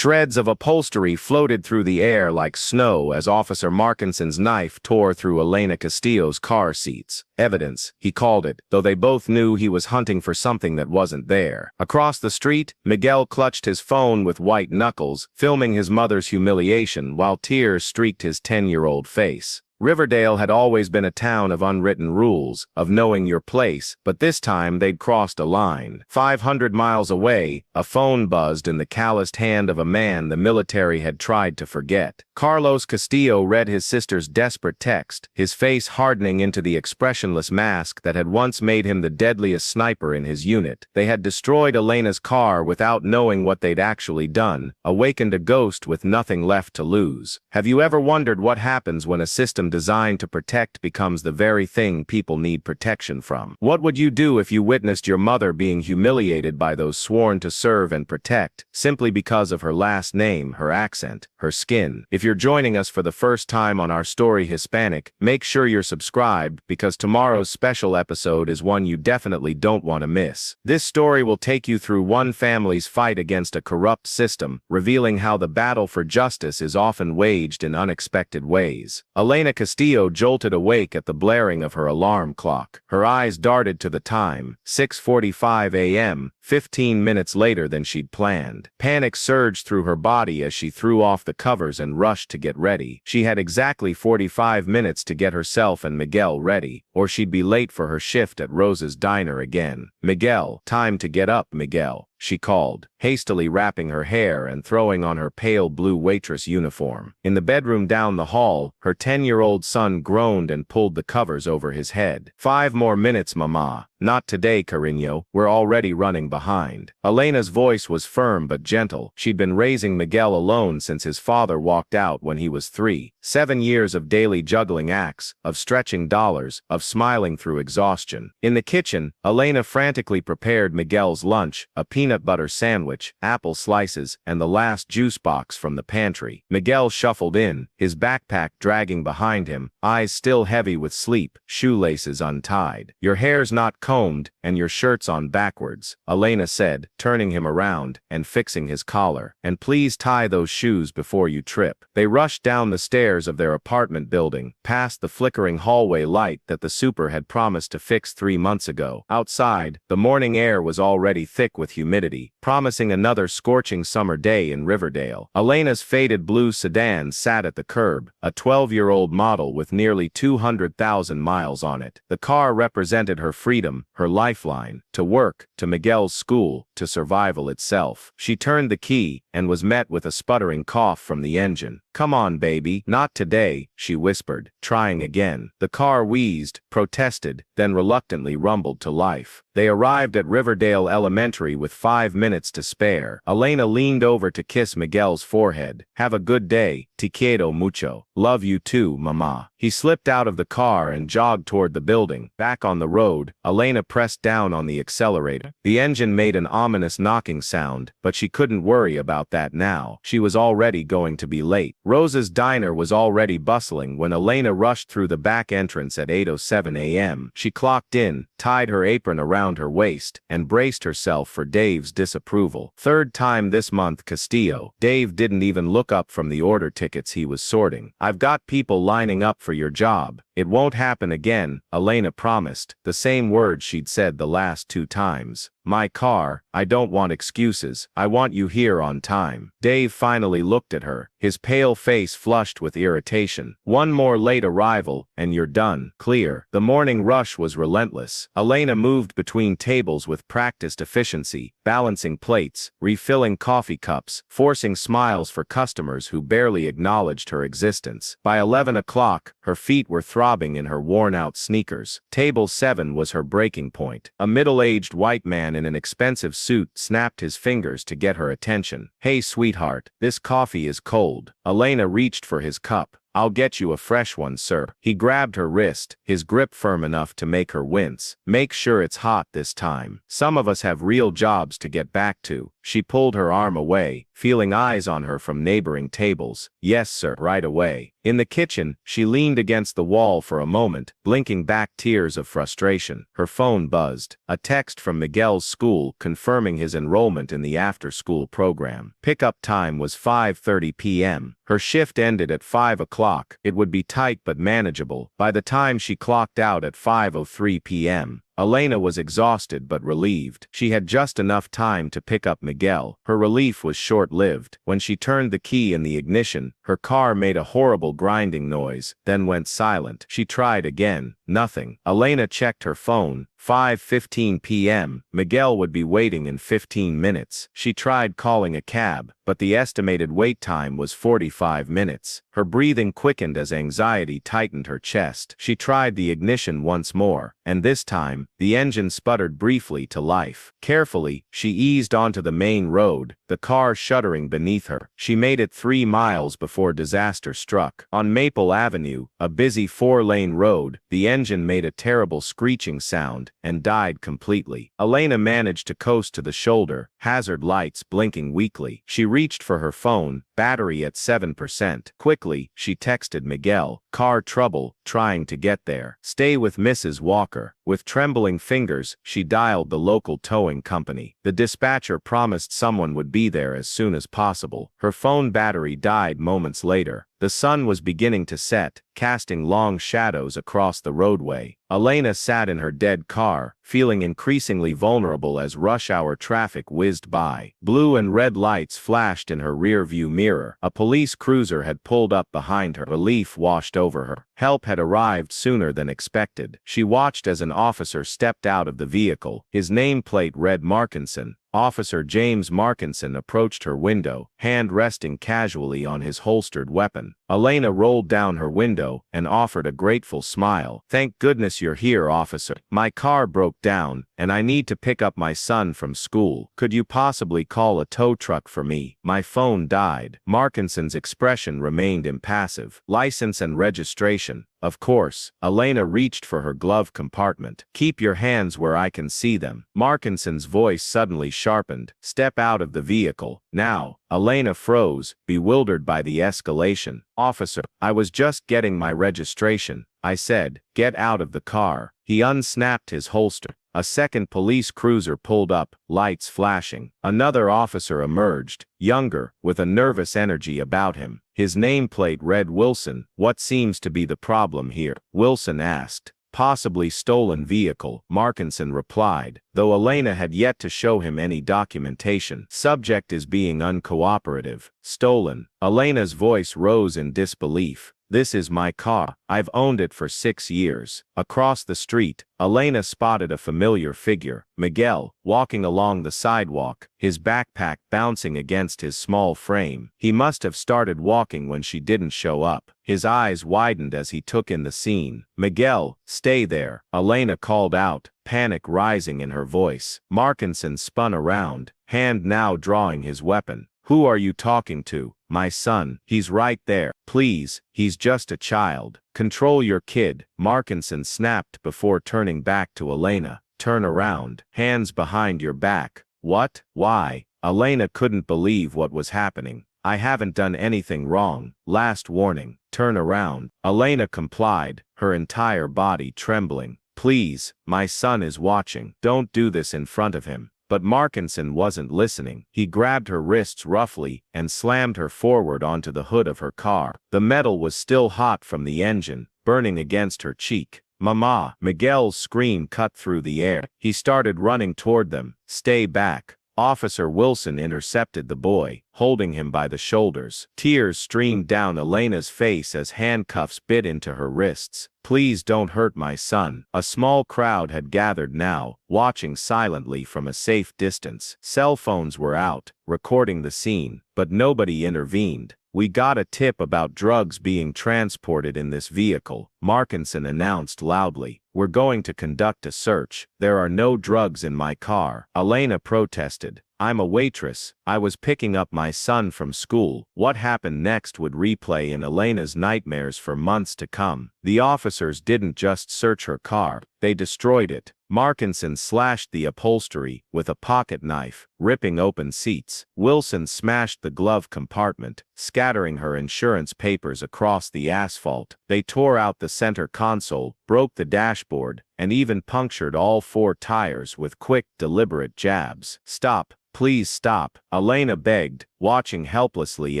Shreds of upholstery floated through the air like snow as Officer Markinson's knife tore through Elena Castillo's car seats. Evidence, he called it, though they both knew he was hunting for something that wasn't there. Across the street, Miguel clutched his phone with white knuckles, filming his mother's humiliation while tears streaked his 10-year-old face. Riverdale had always been a town of unwritten rules, of knowing your place, but this time they'd crossed a line. 500 miles away, a phone buzzed in the calloused hand of a man the military had tried to forget. Carlos Castillo read his sister's desperate text, his face hardening into the expressionless mask that had once made him the deadliest sniper in his unit. They had destroyed Elena's car without knowing what they'd actually done, awakened a ghost with nothing left to lose. Have you ever wondered what happens when a system designed to protect becomes the very thing people need protection from? What would you do if you witnessed your mother being humiliated by those sworn to serve and protect, simply because of her last name, her accent, her skin? If you're joining us for the first time on our story Hispanic, make sure you're subscribed because tomorrow's special episode is one you definitely don't want to miss. This story will take you through one family's fight against a corrupt system, revealing how the battle for justice is often waged in unexpected ways. Elena Castillo jolted awake at the blaring of her alarm clock. Her eyes darted to the time, 6:45 a.m., 15 minutes later than she'd planned. Panic surged through her body as she threw off the covers and rushed to get ready. She had exactly 45 minutes to get herself and Miguel ready, or she'd be late for her shift at Rosa's diner again. "Miguel, time to get up, Miguel," she called, hastily wrapping her hair and throwing on her pale blue waitress uniform. In the bedroom down the hall, her 10-year-old son groaned and pulled the covers over his head. "5 more minutes, Mama." "Not today, Cariño, we're already running behind." Elena's voice was firm but gentle. She'd been raising Miguel alone since his father walked out when he was 3. 7 years of daily juggling acts, of stretching dollars, of smiling through exhaustion. In the kitchen, Elena frantically prepared Miguel's lunch, a peanut butter sandwich, apple slices, and the last juice box from the pantry. Miguel shuffled in, his backpack dragging behind him, eyes still heavy with sleep, shoelaces untied. "Your hair's not combed, and your shirt's on backwards," Elena said, turning him around and fixing his collar. "And please tie those shoes before you trip." They rushed down the stairs of their apartment building, past the flickering hallway light that the super had promised to fix 3 months ago. Outside, the morning air was already thick with humidity, promising another scorching summer day in Riverdale. Elena's faded blue sedan sat at the curb, a 12-year-old model with nearly 200,000 miles on it. The car represented her freedom, her lifeline, to work, to Miguel's school, to survival itself. She turned the key and was met with a sputtering cough from the engine. "Come on, baby." "Not today," she whispered, trying again. The car wheezed, protested, then reluctantly rumbled to life. They arrived at Riverdale Elementary with 5 minutes to spare. Elena leaned over to kiss Miguel's forehead. "Have a good day. Te quiero mucho." "Love you too, Mama." He slipped out of the car and jogged toward the building. Back on the road, Elena pressed down on the accelerator. The engine made an ominous knocking sound, but she couldn't worry about that now. She was already going to be late. Rosa's diner was already bustling when Elena rushed through the back entrance at 8:07 a.m. She clocked in, tied her apron around her waist, and braced herself for Dave's disapproval. "Third time this month, Castillo." Dave didn't even look up from the order tickets he was sorting. "I've got people lining up for your job." "It won't happen again," Elena promised, the same words she'd said the last 2 times. "My car, I don't want excuses. I want you here on time." Dave finally looked at her, his pale face flushed with irritation. "One more late arrival, and you're done." Clear. The morning rush was relentless. Elena moved between tables with practiced efficiency, balancing plates, refilling coffee cups, forcing smiles for customers who barely acknowledged her existence. By 11 o'clock, her feet were throbbing in her worn-out sneakers. Table 7 was her breaking point. A middle-aged white man in an expensive suit snapped his fingers to get her attention. "Hey, sweetheart, this coffee is cold." Elena reached for his cup. "I'll get you a fresh one, sir." He grabbed her wrist, his grip firm enough to make her wince. "Make sure it's hot this time. Some of us have real jobs to get back to." She pulled her arm away, feeling eyes on her from neighboring tables. Yes, sir, right away. In the kitchen, she leaned against the wall for a moment, blinking back tears of frustration. Her phone buzzed. A text from Miguel's school confirming his enrollment in the after-school program. Pickup time was 5:30 p.m. Her shift ended at 5 o'clock. It would be tight but manageable. By the time she clocked out at 5:03 p.m., Elena was exhausted but relieved. She had just enough time to pick up Miguel. Her relief was short-lived. When she turned the key in the ignition, her car made a horrible grinding noise, then went silent. She tried again. Nothing. Elena checked her phone. 5:15 p.m. Miguel would be waiting in 15 minutes. She tried calling a cab, but the estimated wait time was 45 minutes. Her breathing quickened as anxiety tightened her chest. She tried the ignition once more, and this time, the engine sputtered briefly to life. Carefully, she eased onto the main road, the car shuddering beneath her. She made it 3 miles before disaster struck. On Maple Avenue, a busy 4-lane road, the engine made a terrible screeching sound and died completely. Elena managed to coast to the shoulder, hazard lights blinking weakly. She reached for her phone, battery at 7%. Quickly, she texted Miguel, "Car trouble, trying to get there. Stay with Mrs. Walker." With trembling fingers, she dialed the local towing company. The dispatcher promised someone would be there as soon as possible. Her phone battery died moments later. The sun was beginning to set, casting long shadows across the roadway. Elena sat in her dead car, feeling increasingly vulnerable as rush-hour traffic whizzed by. Blue and red lights flashed in her rear-view mirror. A police cruiser had pulled up behind her. Relief washed over her. Help had arrived sooner than expected. She watched as an officer stepped out of the vehicle. His nameplate read Markinson. Officer James Markinson approached her window, hand resting casually on his holstered weapon. Elena rolled down her window and offered a grateful smile. "Thank goodness you're here, officer. My car broke down, and I need to pick up my son from school. Could you possibly call a tow truck for me? My phone died." Markinson's expression remained impassive. "License and registration." "Of course." Elena reached for her glove compartment. "Keep your hands where I can see them." Markinson's voice suddenly sharpened. "Step out of the vehicle. Now." Elena froze, bewildered by the escalation. "Officer, I was just getting my registration," I said. "Get out of the car." He unsnapped his holster. A second police cruiser pulled up, lights flashing. Another officer emerged, younger, with a nervous energy about him. His nameplate read Wilson. "What seems to be the problem here?" Wilson asked. "Possibly stolen vehicle," Markinson replied, though Elena had yet to show him any documentation. "Subject is being uncooperative." "Stolen." Elena's voice rose in disbelief. "This is my car. I've owned it for 6 years." Across the street, Elena spotted a familiar figure, Miguel, walking along the sidewalk, his backpack bouncing against his small frame. He must have started walking when she didn't show up. His eyes widened as he took in the scene. "Miguel, stay there," Elena called out, panic rising in her voice. Markinson spun around, hand now drawing his weapon. "Who are you talking to?" "My son. He's right there." "Please, he's just a child. Control your kid," Markinson snapped before turning back to Elena. "Turn around. Hands behind your back." "What? Why?" Elena couldn't believe what was happening. "I haven't done anything wrong. Last warning. Turn around." Elena complied, her entire body trembling. "Please, my son is watching. Don't do this in front of him." But Markinson wasn't listening. He grabbed her wrists roughly and slammed her forward onto the hood of her car. The metal was still hot from the engine, burning against her cheek. "Mama!" Miguel's scream cut through the air. He started running toward them. "Stay back." Officer Wilson intercepted the boy, holding him by the shoulders. Tears streamed down Elena's face as handcuffs bit into her wrists. "Please don't hurt my son." A small crowd had gathered now, watching silently from a safe distance. Cell phones were out, recording the scene, but nobody intervened. "We got a tip about drugs being transported in this vehicle," Markinson announced loudly. "We're going to conduct a search." "There are no drugs in my car," Elena protested. "I'm a waitress. I was picking up my son from school." What happened next would replay in Elena's nightmares for months to come. The officers didn't just search her car, they destroyed it. Markinson slashed the upholstery with a pocket knife, ripping open seats. Wilson smashed the glove compartment, scattering her insurance papers across the asphalt. They tore out the center console, broke the dashboard, and even punctured all 4 tires with quick, deliberate jabs. "Stop. Please stop," Elena begged, watching helplessly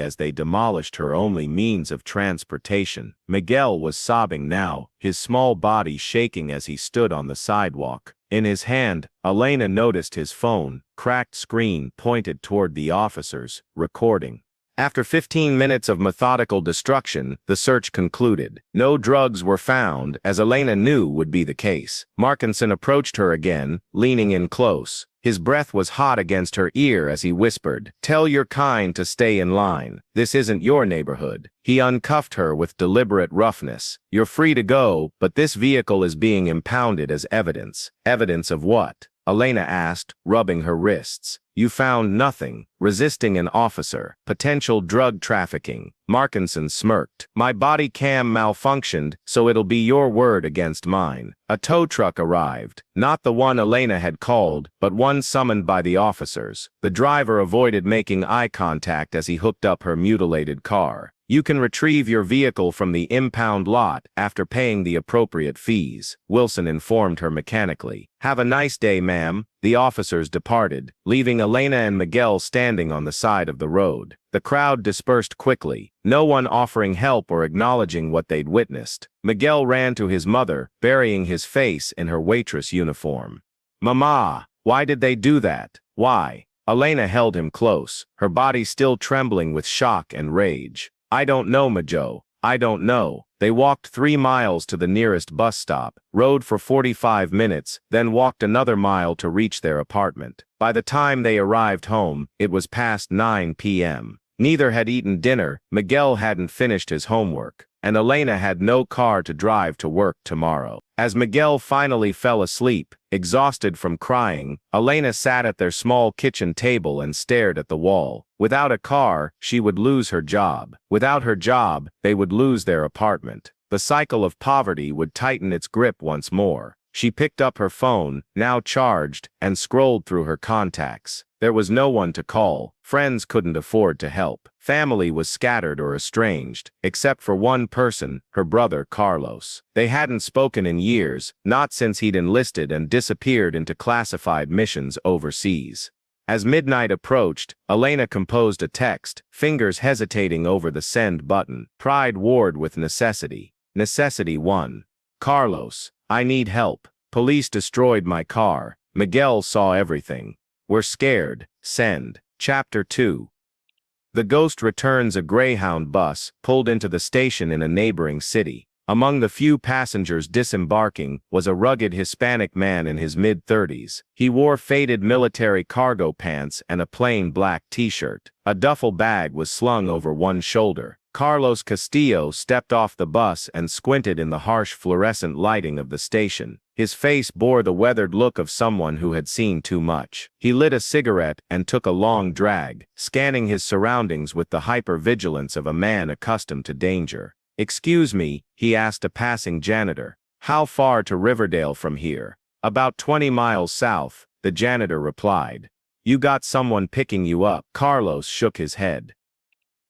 as they demolished her only means of transportation. Miguel was sobbing now, his small body shaking as he stood on the sidewalk. In his hand, Elena noticed his phone, cracked screen pointed toward the officers, recording. After 15 minutes of methodical destruction, the search concluded. No drugs were found, as Elena knew would be the case. Markinson approached her again, leaning in close. His breath was hot against her ear as he whispered, "Tell your kind to stay in line. This isn't your neighborhood." He uncuffed her with deliberate roughness. "You're free to go, but this vehicle is being impounded as evidence." "Evidence of what?" Elena asked, rubbing her wrists. "You found nothing. Resisting an officer. Potential drug trafficking." Markinson smirked. "My body cam malfunctioned, so it'll be your word against mine." A tow truck arrived. Not the one Elena had called, but one summoned by the officers. The driver avoided making eye contact as he hooked up her mutilated car. "You can retrieve your vehicle from the impound lot after paying the appropriate fees," Wilson informed her mechanically. "Have a nice day, ma'am." The officers departed, leaving Elena and Miguel standing on the side of the road. The crowd dispersed quickly, no one offering help or acknowledging what they'd witnessed. Miguel ran to his mother, burying his face in her waitress uniform. "Mama, why did they do that? Why?" Elena held him close, her body still trembling with shock and rage. "I don't know, Majo. I don't know." They walked 3 miles to the nearest bus stop, rode for 45 minutes, then walked another mile to reach their apartment. By the time they arrived home, it was past 9 p.m. Neither had eaten dinner, Miguel hadn't finished his homework, and Elena had no car to drive to work tomorrow. As Miguel finally fell asleep, exhausted from crying, Elena sat at their small kitchen table and stared at the wall. Without a car, she would lose her job. Without her job, they would lose their apartment. The cycle of poverty would tighten its grip once more. She picked up her phone, now charged, and scrolled through her contacts. There was no one to call. Friends couldn't afford to help. Family was scattered or estranged, except for one person, her brother Carlos. They hadn't spoken in years, not since he'd enlisted and disappeared into classified missions overseas. As midnight approached, Elena composed a text, fingers hesitating over the send button. Pride warred with necessity. Necessity 1. Carlos, I need help. Police destroyed my car. Miguel saw everything. We're scared. Send. Chapter 2. The Ghost returns. A Greyhound bus pulled into the station in a neighboring city. Among the few passengers disembarking was a rugged Hispanic man in his mid-30s. He wore faded military cargo pants and a plain black t-shirt. A duffel bag was slung over one shoulder. Carlos Castillo stepped off the bus and squinted in the harsh fluorescent lighting of the station. His face bore the weathered look of someone who had seen too much. He lit a cigarette and took a long drag, scanning his surroundings with the hyper-vigilance of a man accustomed to danger. "Excuse me," he asked a passing janitor. "How far to Riverdale from here?" "About 20 miles south," the janitor replied. "You got someone picking you up?" Carlos shook his head.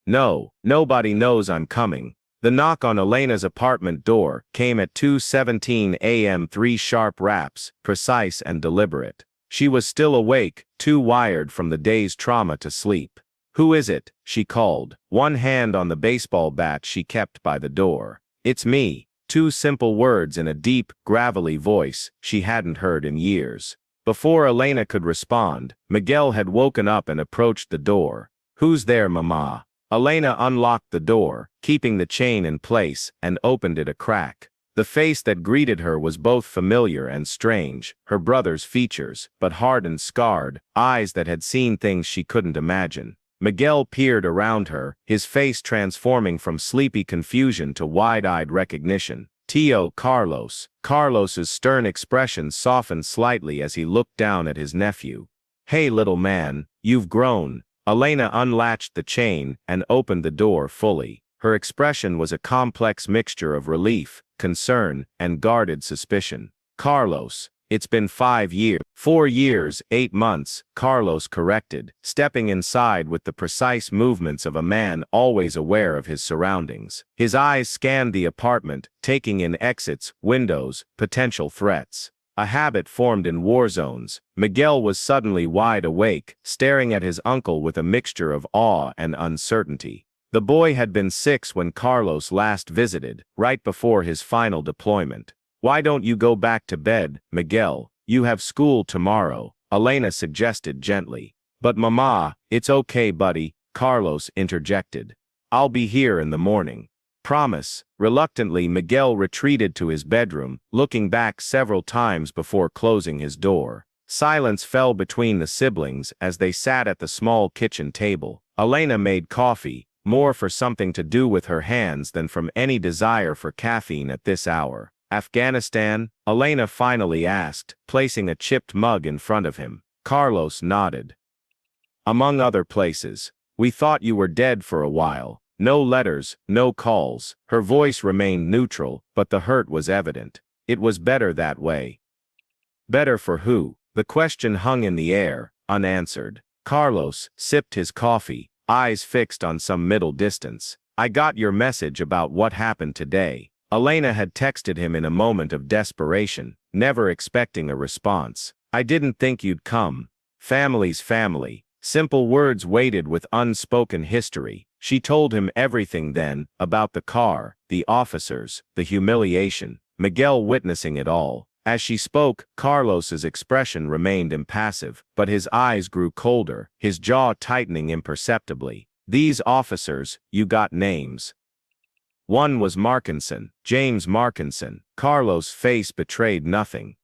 "No, nobody knows I'm coming." The knock on Elena's apartment door came at 2:17 a.m. 3 sharp raps, precise and deliberate. She was still awake, too wired from the day's trauma to sleep. "Who is it?" she called, one hand on the baseball bat she kept by the door. "It's me." 2 simple words in a deep, gravelly voice she hadn't heard in years. Before Elena could respond, Miguel had woken up and approached the door. "Who's there, Mama?" Elena unlocked the door, keeping the chain in place, and opened it a crack. The face that greeted her was both familiar and strange, her brother's features, but hard and scarred, eyes that had seen things she couldn't imagine. Miguel peered around her, his face transforming from sleepy confusion to wide-eyed recognition. "Tio Carlos." Carlos's stern expression softened slightly as he looked down at his nephew. "Hey, little man, you've grown." Elena unlatched the chain and opened the door fully. Her expression was a complex mixture of relief, concern, and guarded suspicion. "Carlos, It's been 5 years. 4 years, 8 months, Carlos corrected, stepping inside with the precise movements of a man always aware of his surroundings. His eyes scanned the apartment, taking in exits, windows, potential threats. A habit formed in war zones, Miguel was suddenly wide awake, staring at his uncle with a mixture of awe and uncertainty. The boy had been 6 when Carlos last visited, right before his final deployment. "Why don't you go back to bed, Miguel? You have school tomorrow," Elena suggested gently. "But Mama, it's okay, buddy," Carlos interjected. "I'll be here in the morning." "Promise." Reluctantly, Miguel retreated to his bedroom, looking back several times before closing his door. Silence fell between the siblings as they sat at the small kitchen table. Elena made coffee, more for something to do with her hands than from any desire for caffeine at this hour. "Afghanistan?" Elena finally asked, placing a chipped mug in front of him. Carlos nodded. "Among other places. We thought you were dead for a while. No letters, no calls." Her voice remained neutral, but the hurt was evident. "It was better that way." "Better for who?" The question hung in the air, unanswered. Carlos sipped his coffee, eyes fixed on some middle distance. "I got your message about what happened today." Elena had texted him in a moment of desperation, never expecting a response. "I didn't think you'd come. Family's family." Simple words weighted with unspoken history. She told him everything then, about the car, the officers, the humiliation, Miguel witnessing it all. As she spoke, Carlos's expression remained impassive, but his eyes grew colder, his jaw tightening imperceptibly. "These officers, you got names?" "One was Markinson, James Markinson." Carlos' face betrayed nothing.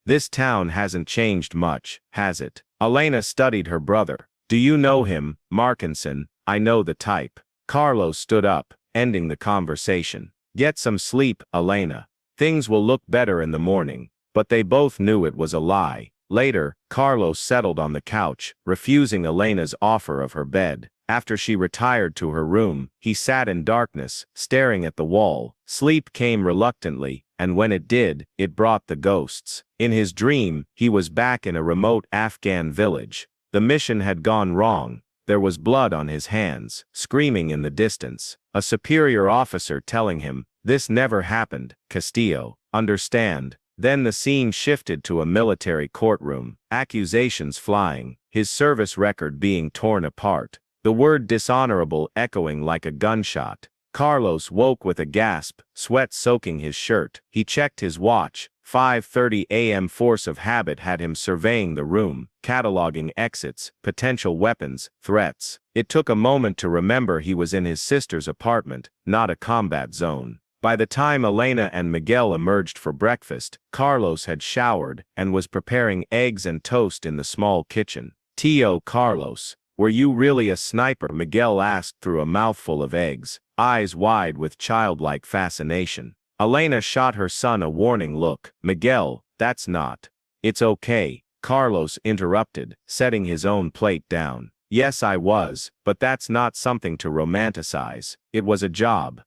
"This town hasn't changed much, has it?" Elena studied her brother. "Do you know him, Markinson?" "I know the type." Carlos stood up, ending the conversation. "Get some sleep, Elena. Things will look better in the morning." But they both knew it was a lie. Later, Carlos settled on the couch, refusing Elena's offer of her bed. After she retired to her room, he sat in darkness, staring at the wall. Sleep came reluctantly, and when it did, it brought the ghosts. In his dream, he was back in a remote Afghan village. The mission had gone wrong. There was blood on his hands, screaming in the distance. A superior officer telling him, "This never happened, Castillo. Understand?" Then the scene shifted to a military courtroom, accusations flying, his service record being torn apart. The word dishonorable echoing like a gunshot. Carlos woke with a gasp, sweat soaking his shirt. He checked his watch. 5:30 a.m. Force of habit had him surveying the room, cataloging exits, potential weapons, threats. It took a moment to remember he was in his sister's apartment, not a combat zone. By the time Elena and Miguel emerged for breakfast, Carlos had showered and was preparing eggs and toast in the small kitchen. "Tio Carlos, were you really a sniper?" Miguel asked through a mouthful of eggs, eyes wide with childlike fascination. Elena shot her son a warning look. "Miguel, that's not." "It's okay," Carlos interrupted, setting his own plate down. "Yes, I was, but that's not something to romanticize. It was a job."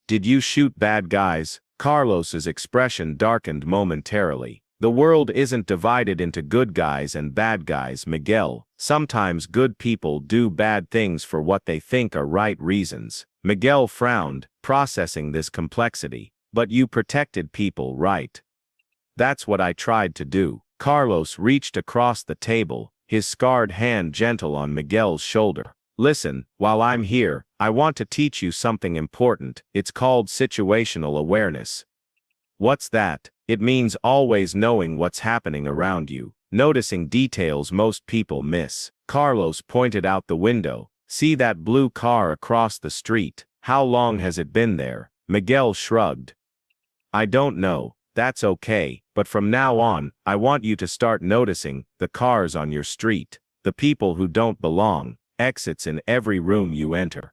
"Did you shoot bad guys?" Carlos's expression darkened momentarily. "The world isn't divided into good guys and bad guys, Miguel. Sometimes good people do bad things for what they think are right reasons." Miguel frowned, processing this complexity. "But you protected people, right?" "That's what I tried to do." Carlos reached across the table, his scarred hand gentle on Miguel's shoulder. "Listen, while I'm here, I want to teach you something important. It's called situational awareness." "What's that?" "It means always knowing what's happening around you, noticing details most people miss." Carlos pointed out the window. "See that blue car across the street? How long has it been there?" Miguel shrugged. "I don't know." "That's okay, but from now on, I want you to start noticing the cars on your street, the people who don't belong, exits in every room you enter.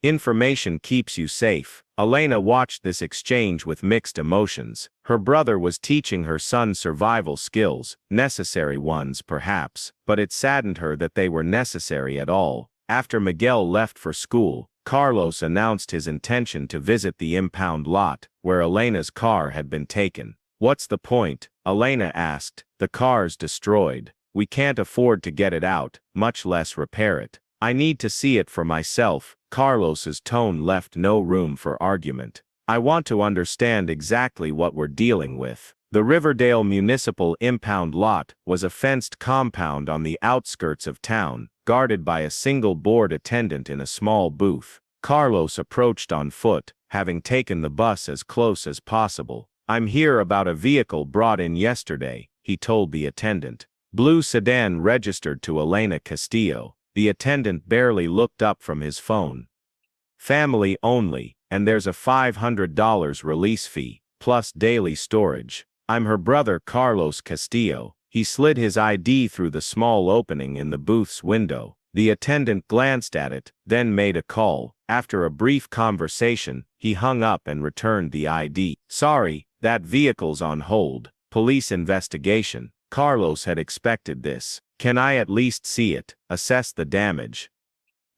Information keeps you safe." Elena watched this exchange with mixed emotions. Her brother was teaching her son survival skills, necessary ones perhaps, but it saddened her that they were necessary at all. After Miguel left for school, Carlos announced his intention to visit the impound lot, where Elena's car had been taken. "What's the point?" Elena asked. The car's destroyed. We can't afford to get it out, much less repair it. I need to see it for myself. Carlos's tone left no room for argument. I want to understand exactly what we're dealing with. The Riverdale Municipal Impound Lot was a fenced compound on the outskirts of town, guarded by a single board attendant in a small booth. Carlos approached on foot, having taken the bus as close as possible. I'm here about a vehicle brought in yesterday, he told the attendant. Blue sedan registered to Elena Castillo. The attendant barely looked up from his phone. Family only, and there's a $500 release fee, plus daily storage. I'm her brother Carlos Castillo. He slid his ID through the small opening in the booth's window. The attendant glanced at it, then made a call. After a brief conversation, he hung up and returned the ID. Sorry, that vehicle's on hold. Police investigation. Carlos had expected this. Can I at least see it, assess the damage?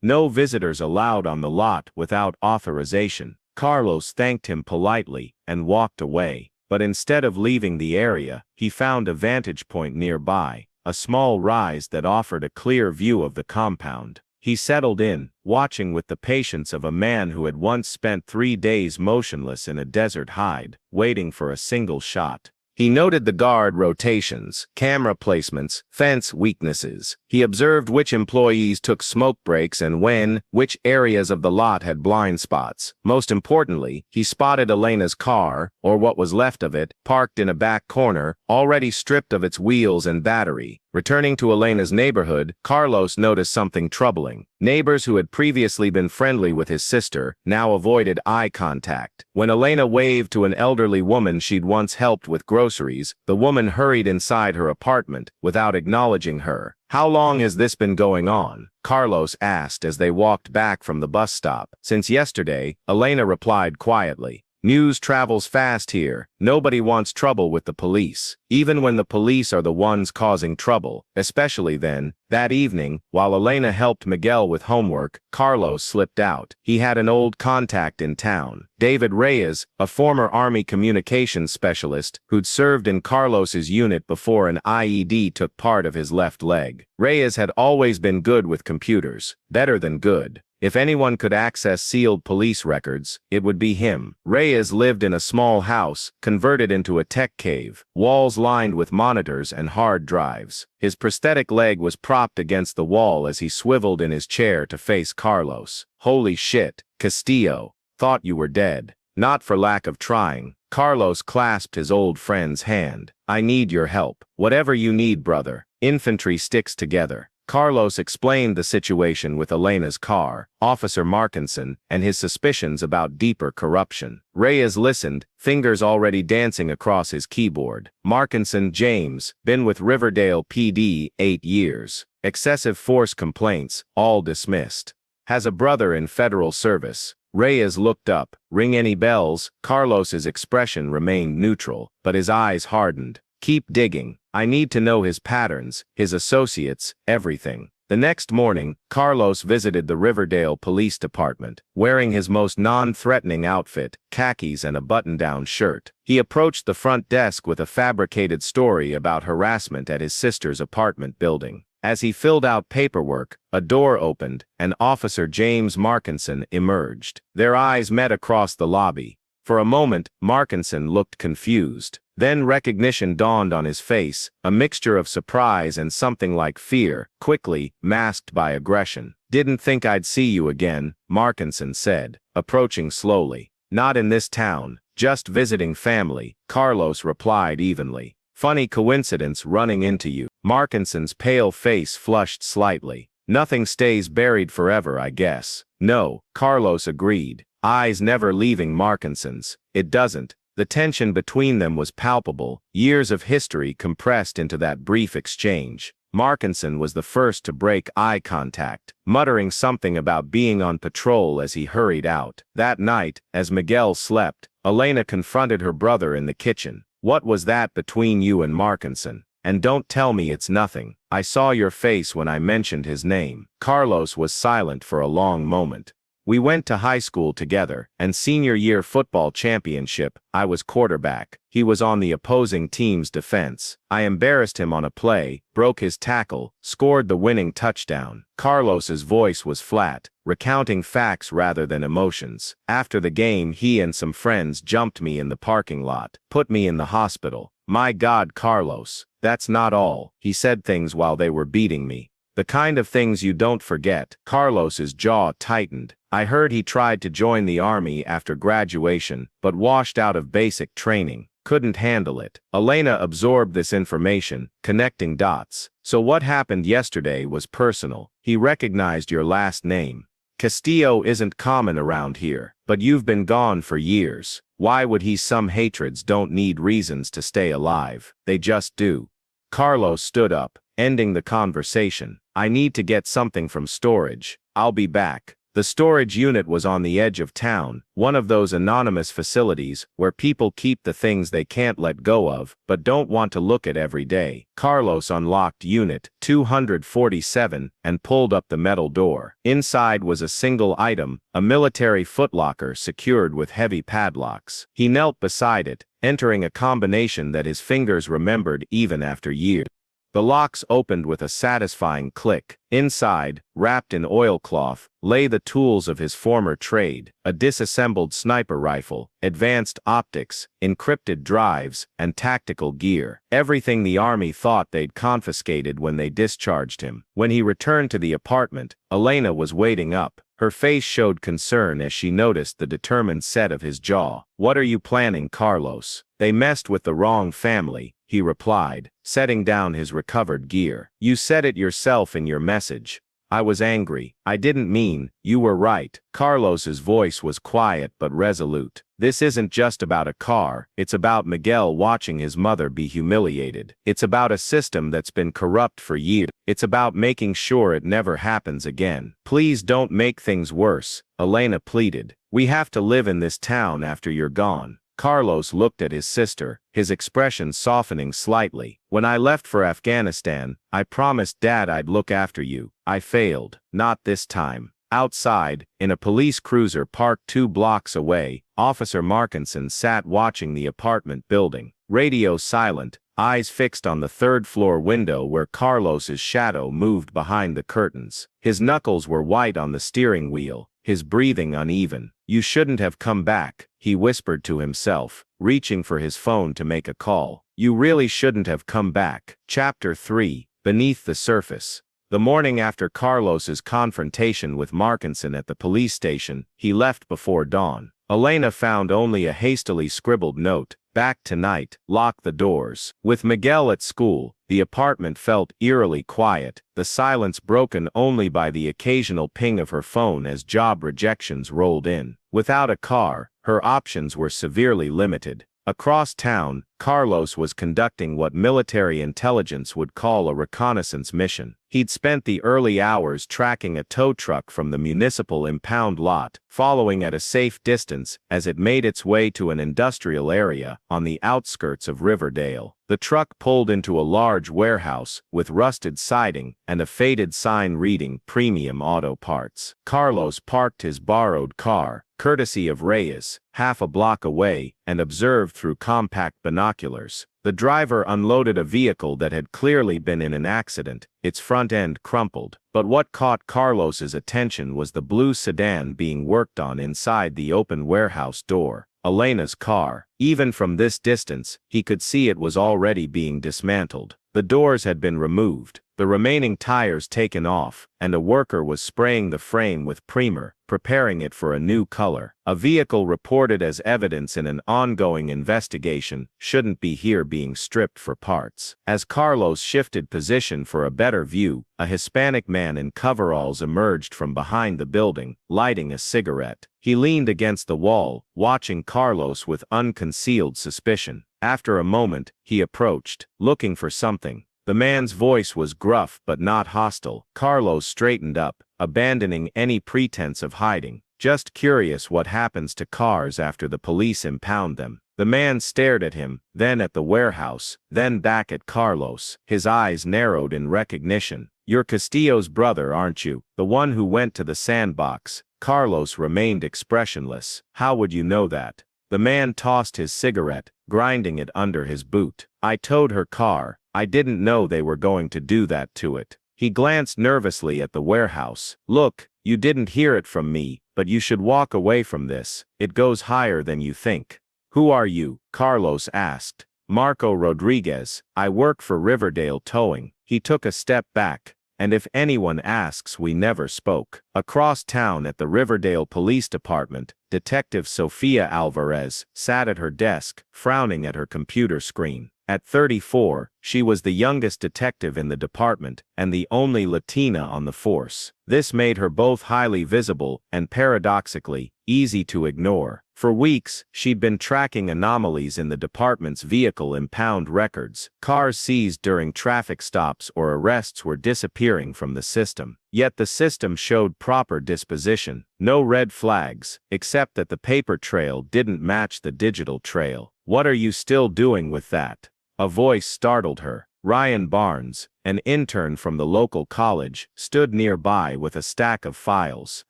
No visitors allowed on the lot without authorization. Carlos thanked him politely and walked away, but instead of leaving the area, he found a vantage point nearby, a small rise that offered a clear view of the compound. He settled in, watching with the patience of a man who had once spent 3 days motionless in a desert hide, waiting for a single shot. He noted the guard rotations, camera placements, fence weaknesses. He observed which employees took smoke breaks and when, which areas of the lot had blind spots. Most importantly, he spotted Elena's car, or what was left of it, parked in a back corner, already stripped of its wheels and battery. Returning to Elena's neighborhood, Carlos noticed something troubling. Neighbors who had previously been friendly with his sister now avoided eye contact. When Elena waved to an elderly woman she'd once helped with groceries, the woman hurried inside her apartment without acknowledging her. How long has this been going on? Carlos asked as they walked back from the bus stop. Since yesterday, Elena replied quietly. News travels fast here. Nobody wants trouble with the police, even when the police are the ones causing trouble, especially then. That evening, while Elena helped Miguel with homework, Carlos slipped out. He had an old contact in town, David Reyes, a former Army communications specialist who'd served in Carlos's unit before an IED took part of his left leg. Reyes had always been good with computers, better than good. If anyone could access sealed police records, it would be him. Reyes lived in a small house, converted into a tech cave, walls lined with monitors and hard drives. His prosthetic leg was propped against the wall as he swiveled in his chair to face Carlos. Holy shit, Castillo. Thought you were dead. Not for lack of trying. Carlos clasped his old friend's hand. I need your help. Whatever you need, brother. Infantry sticks together. Carlos explained the situation with Elena's car, Officer Markinson, and his suspicions about deeper corruption. Reyes listened, fingers already dancing across his keyboard. Markinson James, been with Riverdale PD 8 years. Excessive force complaints, all dismissed. Has a brother in federal service. Reyes looked up. Ring any bells? Carlos's expression remained neutral, but his eyes hardened. Keep digging. I need to know his patterns, his associates, everything. The next morning, Carlos visited the Riverdale Police Department, wearing his most non-threatening outfit, khakis and a button-down shirt. He approached the front desk with a fabricated story about harassment at his sister's apartment building. As he filled out paperwork, a door opened, and Officer James Markinson emerged. Their eyes met across the lobby. For a moment, Markinson looked confused. Then recognition dawned on his face, a mixture of surprise and something like fear, quickly masked by aggression. Didn't think I'd see you again, Markinson said, approaching slowly. Not in this town, just visiting family, Carlos replied evenly. Funny coincidence running into you. Markinson's pale face flushed slightly. Nothing stays buried forever, I guess. No, Carlos agreed, eyes never leaving Markinson's. It doesn't. The tension between them was palpable, years of history compressed into that brief exchange. Markinson was the first to break eye contact, muttering something about being on patrol as he hurried out. That night, as Miguel slept, Elena confronted her brother in the kitchen. What was that between you and Markinson? And don't tell me it's nothing. I saw your face when I mentioned his name. Carlos was silent for a long moment. We went to high school together, and senior year football championship, I was quarterback. He was on the opposing team's defense. I embarrassed him on a play, broke his tackle, scored the winning touchdown. Carlos's voice was flat, recounting facts rather than emotions. After the game, he and some friends jumped me in the parking lot, put me in the hospital. My God, Carlos, that's not all. He said things while they were beating me. The kind of things you don't forget. Carlos's jaw tightened. I heard he tried to join the army after graduation, but washed out of basic training. Couldn't handle it. Elena absorbed this information, connecting dots. So what happened yesterday was personal. He recognized your last name. Castillo isn't common around here, but you've been gone for years. Why would he? Some hatreds don't need reasons to stay alive. They just do. Carlos stood up, ending the conversation. I need to get something from storage. I'll be back. The storage unit was on the edge of town, one of those anonymous facilities where people keep the things they can't let go of, but don't want to look at every day. Carlos unlocked Unit 247 and pulled up the metal door. Inside was a single item, a military footlocker secured with heavy padlocks. He knelt beside it, entering a combination that his fingers remembered even after years. The locks opened with a satisfying click. Inside, wrapped in oilcloth, lay the tools of his former trade, a disassembled sniper rifle, advanced optics, encrypted drives, and tactical gear. Everything the army thought they'd confiscated when they discharged him. When he returned to the apartment, Elena was waiting up. Her face showed concern as she noticed the determined set of his jaw. What are you planning, Carlos? They messed with the wrong family, he replied, setting down his recovered gear. You said it yourself in your message. I was angry. I didn't mean. You were right. Carlos's voice was quiet but resolute. This isn't just about a car. It's about Miguel watching his mother be humiliated. It's about a system that's been corrupt for years. It's about making sure it never happens again. Please don't make things worse, Elena pleaded. We have to live in this town after you're gone. Carlos looked at his sister, his expression softening slightly. When I left for Afghanistan, I promised Dad I'd look after you. I failed. Not this time. Outside, in a police cruiser parked 2 blocks away, Officer Markinson sat watching the apartment building. Radio silent, eyes fixed on the 3rd-floor window where Carlos's shadow moved behind the curtains. His knuckles were white on the steering wheel, his breathing uneven. You shouldn't have come back, he whispered to himself, reaching for his phone to make a call. You really shouldn't have come back. Chapter 3, Beneath the Surface. The morning after Carlos's confrontation with Markinson at the police station, he left before dawn. Elena found only a hastily scribbled note. Back tonight, lock the doors. With Miguel at school, the apartment felt eerily quiet, the silence broken only by the occasional ping of her phone as job rejections rolled in. Without a car, her options were severely limited. Across town, Carlos was conducting what military intelligence would call a reconnaissance mission. He'd spent the early hours tracking a tow truck from the municipal impound lot, following at a safe distance as it made its way to an industrial area on the outskirts of Riverdale. The truck pulled into a large warehouse with rusted siding and a faded sign reading Premium Auto Parts. Carlos parked his borrowed car, courtesy of Reyes, half a block away, and observed through compact binoculars. The driver unloaded a vehicle that had clearly been in an accident, its front end crumpled. But what caught Carlos's attention was the blue sedan being worked on inside the open warehouse door. Elena's car. Even from this distance, he could see it was already being dismantled. The doors had been removed, the remaining tires taken off, and a worker was spraying the frame with primer, preparing it for a new color. A vehicle reported as evidence in an ongoing investigation shouldn't be here being stripped for parts. As Carlos shifted position for a better view, a Hispanic man in coveralls emerged from behind the building, lighting a cigarette. He leaned against the wall, watching Carlos with unconcealed suspicion. After a moment, he approached, looking for something. The man's voice was gruff but not hostile. Carlos straightened up, abandoning any pretense of hiding. Just curious what happens to cars after the police impound them. The man stared at him, then at the warehouse, then back at Carlos. His eyes narrowed in recognition. "You're Castillo's brother, aren't you? The one who went to the sandbox." Carlos remained expressionless. "How would you know that?" The man tossed his cigarette, grinding it under his boot. "I towed her car. I didn't know they were going to do that to it." He glanced nervously at the warehouse. "Look, you didn't hear it from me, but you should walk away from this. It goes higher than you think." "Who are you?" Carlos asked. "Marco Rodriguez. I work for Riverdale Towing." He took a step back. "And if anyone asks, we never spoke." Across town at the Riverdale Police Department, Detective Sofia Alvarez sat at her desk, frowning at her computer screen. At 34, she was the youngest detective in the department and the only Latina on the force. This made her both highly visible and, paradoxically, easy to ignore. For weeks, she'd been tracking anomalies in the department's vehicle impound records. Cars seized during traffic stops or arrests were disappearing from the system. Yet the system showed proper disposition. No red flags, except that the paper trail didn't match the digital trail. "What are you still doing with that?" A voice startled her. Ryan Barnes, an intern from the local college, stood nearby with a stack of files.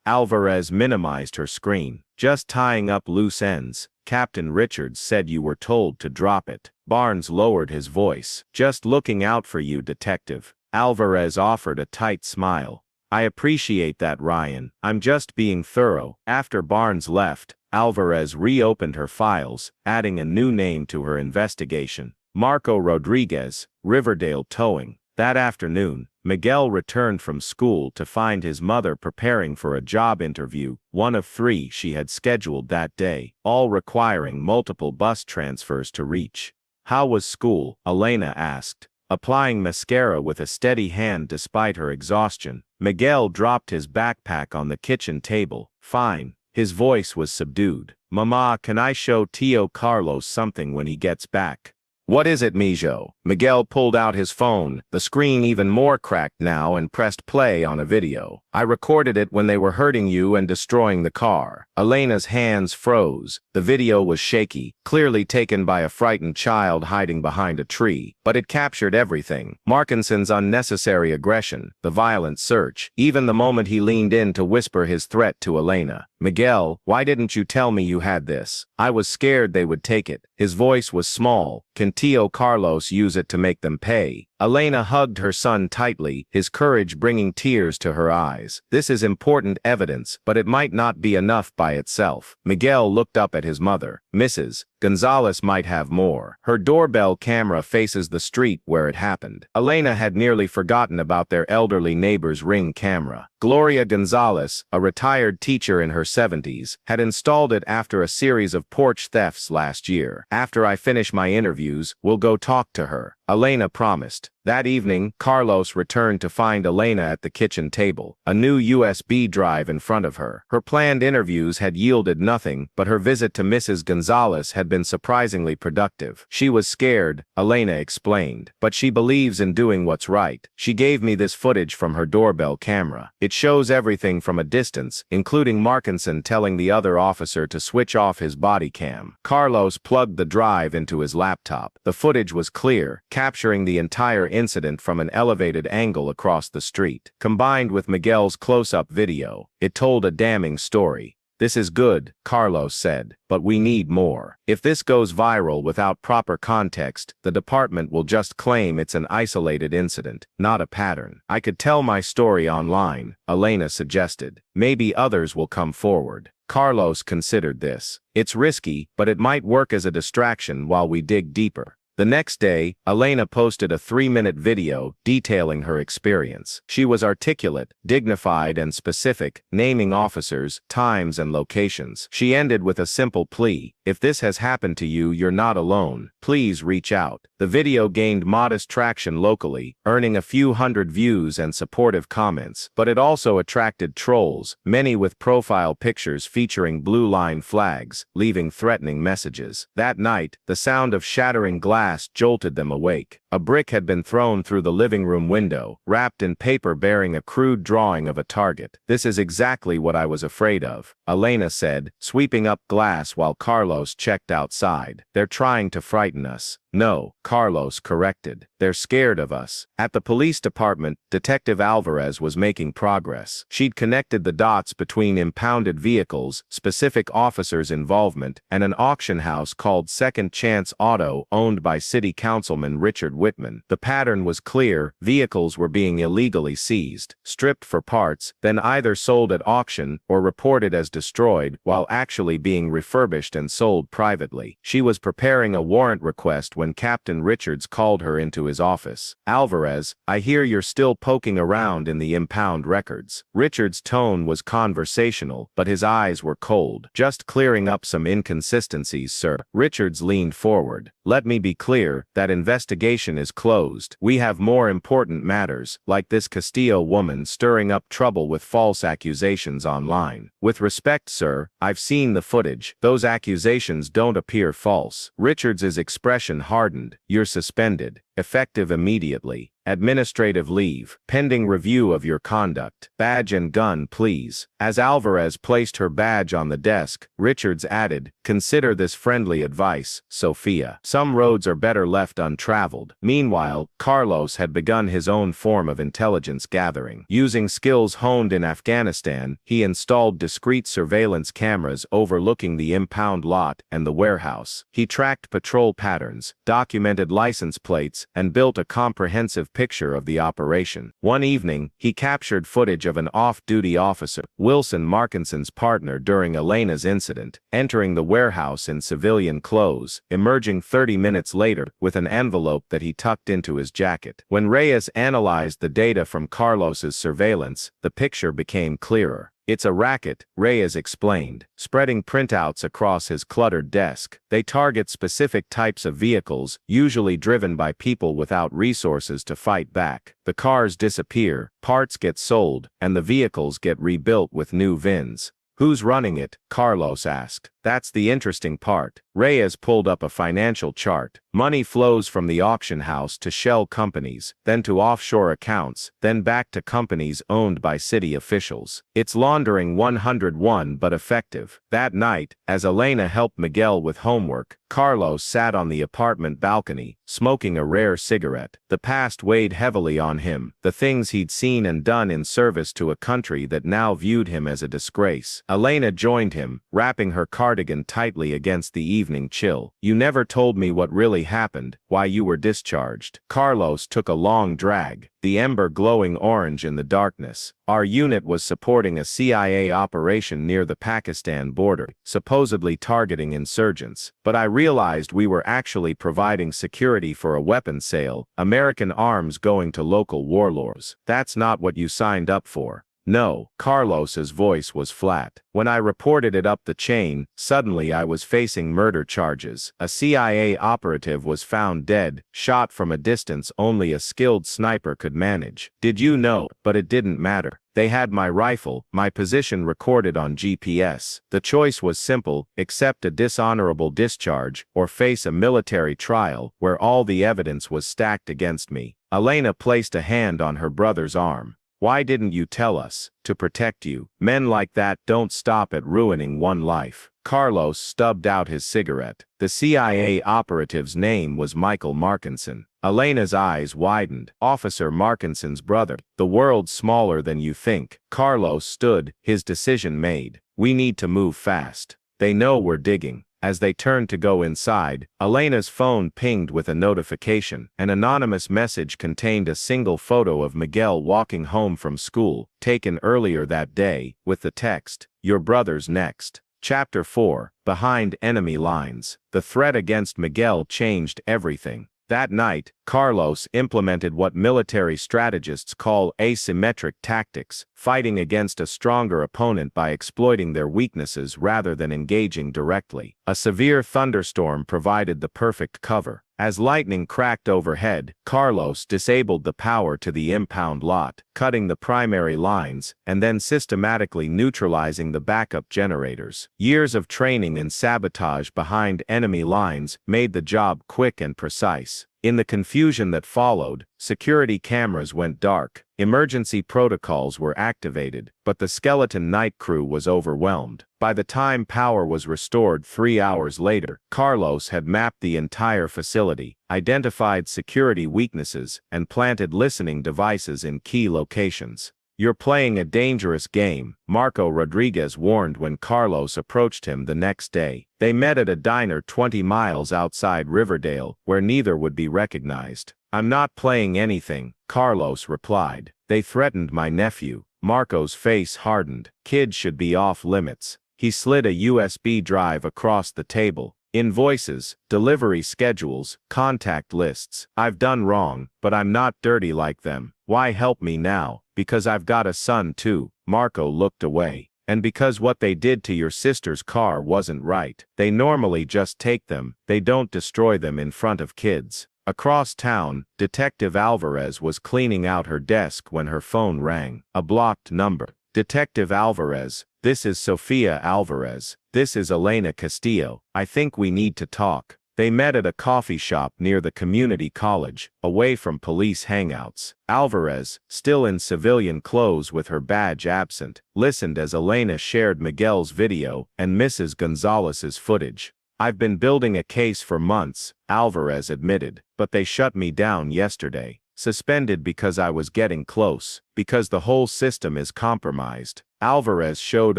Alvarez minimized her screen. "Just tying up loose ends. Captain Richards said you were told to drop it." Barnes lowered his voice. "Just looking out for you, detective." Alvarez offered a tight smile. "I appreciate that, Ryan. I'm just being thorough." After Barnes left, Alvarez reopened her files, adding a new name to her investigation. Marco Rodriguez, Riverdale Towing. That afternoon, Miguel returned from school to find his mother preparing for a job interview, one of 3 she had scheduled that day, all requiring multiple bus transfers to reach. "How was school?" Elena asked, applying mascara with a steady hand despite her exhaustion. Miguel dropped his backpack on the kitchen table. "Fine." His voice was subdued. "Mama, can I show Tio Carlos something when he gets back?" "What is it, Mijo?" Miguel pulled out his phone, the screen even more cracked now, and pressed play on a video. "I recorded it when they were hurting you and destroying the car." Elena's hands froze. The video was shaky, clearly taken by a frightened child hiding behind a tree. But it captured everything. Markinson's unnecessary aggression, the violent search, even the moment he leaned in to whisper his threat to Elena. "Miguel, why didn't you tell me you had this?" "I was scared they would take it." His voice was small. "Can Tio Carlos use it to make them pay?" Elena hugged her son tightly, his courage bringing tears to her eyes. "This is important evidence, but it might not be enough by itself." Miguel looked up at his mother. "Mrs. Gonzalez might have more. Her doorbell camera faces the street where it happened." Elena had nearly forgotten about their elderly neighbor's Ring camera. Gloria Gonzalez, a retired teacher in her 70s, had installed it after a series of porch thefts last year. "After I finish my interviews, we'll go talk to her," Elena promised. That evening, Carlos returned to find Elena at the kitchen table, a new USB drive in front of her. Her planned interviews had yielded nothing, but her visit to Mrs. Gonzalez had been surprisingly productive. "She was scared," Elena explained, "but she believes in doing what's right. She gave me this footage from her doorbell camera. It shows everything from a distance, including Markinson telling the other officer to switch off his body cam." Carlos plugged the drive into his laptop. The footage was clear, capturing the entire incident from an elevated angle across the street. Combined with Miguel's close-up video, it told a damning story. "This is good," Carlos said, "but we need more. If this goes viral without proper context, the department will just claim it's an isolated incident, not a pattern." "I could tell my story online," Elena suggested. "Maybe others will come forward." Carlos considered this. "It's risky, but it might work as a distraction while we dig deeper." The next day, Elena posted a 3-minute video detailing her experience. She was articulate, dignified, and specific, naming officers, times, and locations. She ended with a simple plea: "If this has happened to you, you're not alone. Please reach out." The video gained modest traction locally, earning a few hundred views and supportive comments. But it also attracted trolls, many with profile pictures featuring blue line flags, leaving threatening messages. That night, the sound of shattering glass jolted them awake. A brick had been thrown through the living room window, wrapped in paper bearing a crude drawing of a target. "This is exactly what I was afraid of," Elena said, sweeping up glass while Carlos checked outside. "They're trying to frighten us." "No," Carlos corrected. They're scared of us. At the police department, Detective Alvarez was making progress. She'd connected the dots between impounded vehicles, specific officers' involvement, and an auction house called Second Chance Auto owned by City Councilman Richard Whitman. The pattern was clear: vehicles were being illegally seized, stripped for parts, then either sold at auction or reported as destroyed, while actually being refurbished and sold privately. She was preparing a warrant request when Captain Richards called her into his office. "Alvarez, I hear you're still poking around in the impound records." Richards' tone was conversational, but his eyes were cold. "Just clearing up some inconsistencies, sir." Richards leaned forward. "Let me be clear, that investigation is closed. We have more important matters, like this Castillo woman stirring up trouble with false accusations online. With respect, sir, I've seen the footage. Those accusations don't appear false." Richards's expression hardened. "You're suspended. Effective immediately. Administrative leave. Pending review of your conduct. Badge and gun, please." As Alvarez placed her badge on the desk, Richards added, "Consider this friendly advice, Sophia. Some roads are better left untraveled." Meanwhile, Carlos had begun his own form of intelligence gathering. Using skills honed in Afghanistan, he installed discreet surveillance cameras overlooking the impound lot and the warehouse. He tracked patrol patterns, documented license plates, and built a comprehensive picture of the operation. One evening, he captured footage of an off-duty officer, Wilson Markinson's partner during Elena's incident, entering the warehouse in civilian clothes, emerging 30 minutes later with an envelope that he tucked into his jacket. When Reyes analyzed the data from Carlos's surveillance, the picture became clearer. "It's a racket," Reyes explained, spreading printouts across his cluttered desk. "They target specific types of vehicles, usually driven by people without resources to fight back. The cars disappear, parts get sold, and the vehicles get rebuilt with new VINs." "Who's running it?" Carlos asked. "That's the interesting part." Reyes pulled up a financial chart. "Money flows from the auction house to shell companies, then to offshore accounts, then back to companies owned by city officials. It's laundering 101 but effective." That night, as Elena helped Miguel with homework, Carlos sat on the apartment balcony, smoking a rare cigarette. The past weighed heavily on him, the things he'd seen and done in service to a country that now viewed him as a disgrace. Elena joined him, wrapping her cardigan tightly against the evening chill. "You never told me what really happened, why you were discharged." Carlos took a long drag, the ember glowing orange in the darkness. "Our unit was supporting a CIA operation near the Pakistan border, supposedly targeting insurgents. But I realized we were actually providing security for a weapons sale, American arms going to local warlords. That's not what you signed up for." "No." Carlos's voice was flat. "When I reported it up the chain, suddenly I was facing murder charges. A CIA operative was found dead, shot from a distance only a skilled sniper could manage. Did you know? But it didn't matter. They had my rifle, my position recorded on GPS. The choice was simple: accept a dishonorable discharge, or face a military trial, where all the evidence was stacked against me." Elena placed a hand on her brother's arm. "Why didn't you tell us? To protect you. Men like that don't stop at ruining one life." Carlos stubbed out his cigarette. The CIA operative's name was Michael Markinson. Elena's eyes widened. "Officer Markinson's brother. The world's smaller than you think." Carlos stood, his decision made. "We need to move fast. They know we're digging." As they turned to go inside, Elena's phone pinged with a notification. An anonymous message contained a single photo of Miguel walking home from school, taken earlier that day, with the text, "Your brother's next." Chapter 4, Behind Enemy Lines. The threat against Miguel changed everything. That night, Carlos implemented what military strategists call asymmetric tactics, fighting against a stronger opponent by exploiting their weaknesses rather than engaging directly. A severe thunderstorm provided the perfect cover. As lightning cracked overhead, Carlos disabled the power to the impound lot, cutting the primary lines, and then systematically neutralizing the backup generators. Years of training in sabotage behind enemy lines made the job quick and precise. In the confusion that followed, security cameras went dark, Emergency protocols were activated, but the skeleton night crew was overwhelmed. By the time power was restored 3 hours later, Carlos had mapped the entire facility, identified security weaknesses, and planted listening devices in key locations. "You're playing a dangerous game," Marco Rodriguez warned when Carlos approached him the next day. They met at a diner 20 miles outside Riverdale, where neither would be recognized. "I'm not playing anything," Carlos replied. "They threatened my nephew." Marco's face hardened. "Kids should be off limits." He slid a USB drive across the table. "Invoices, delivery schedules, contact lists. I've done wrong, but I'm not dirty like them. Why help me now? Because I've got a son too." Marco looked away. "And because what they did to your sister's car wasn't right. They normally just take them, they don't destroy them in front of kids." Across town, Detective Alvarez was cleaning out her desk when her phone rang. A blocked number. "Detective Alvarez, this is Sofia Alvarez. This is Elena Castillo. I think we need to talk." They met at a coffee shop near the community college, away from police hangouts. Alvarez, still in civilian clothes with her badge absent, listened as Elena shared Miguel's video and Mrs. Gonzalez's footage. "I've been building a case for months," Alvarez admitted, "but they shut me down yesterday. Suspended because I was getting close, because the whole system is compromised." Alvarez showed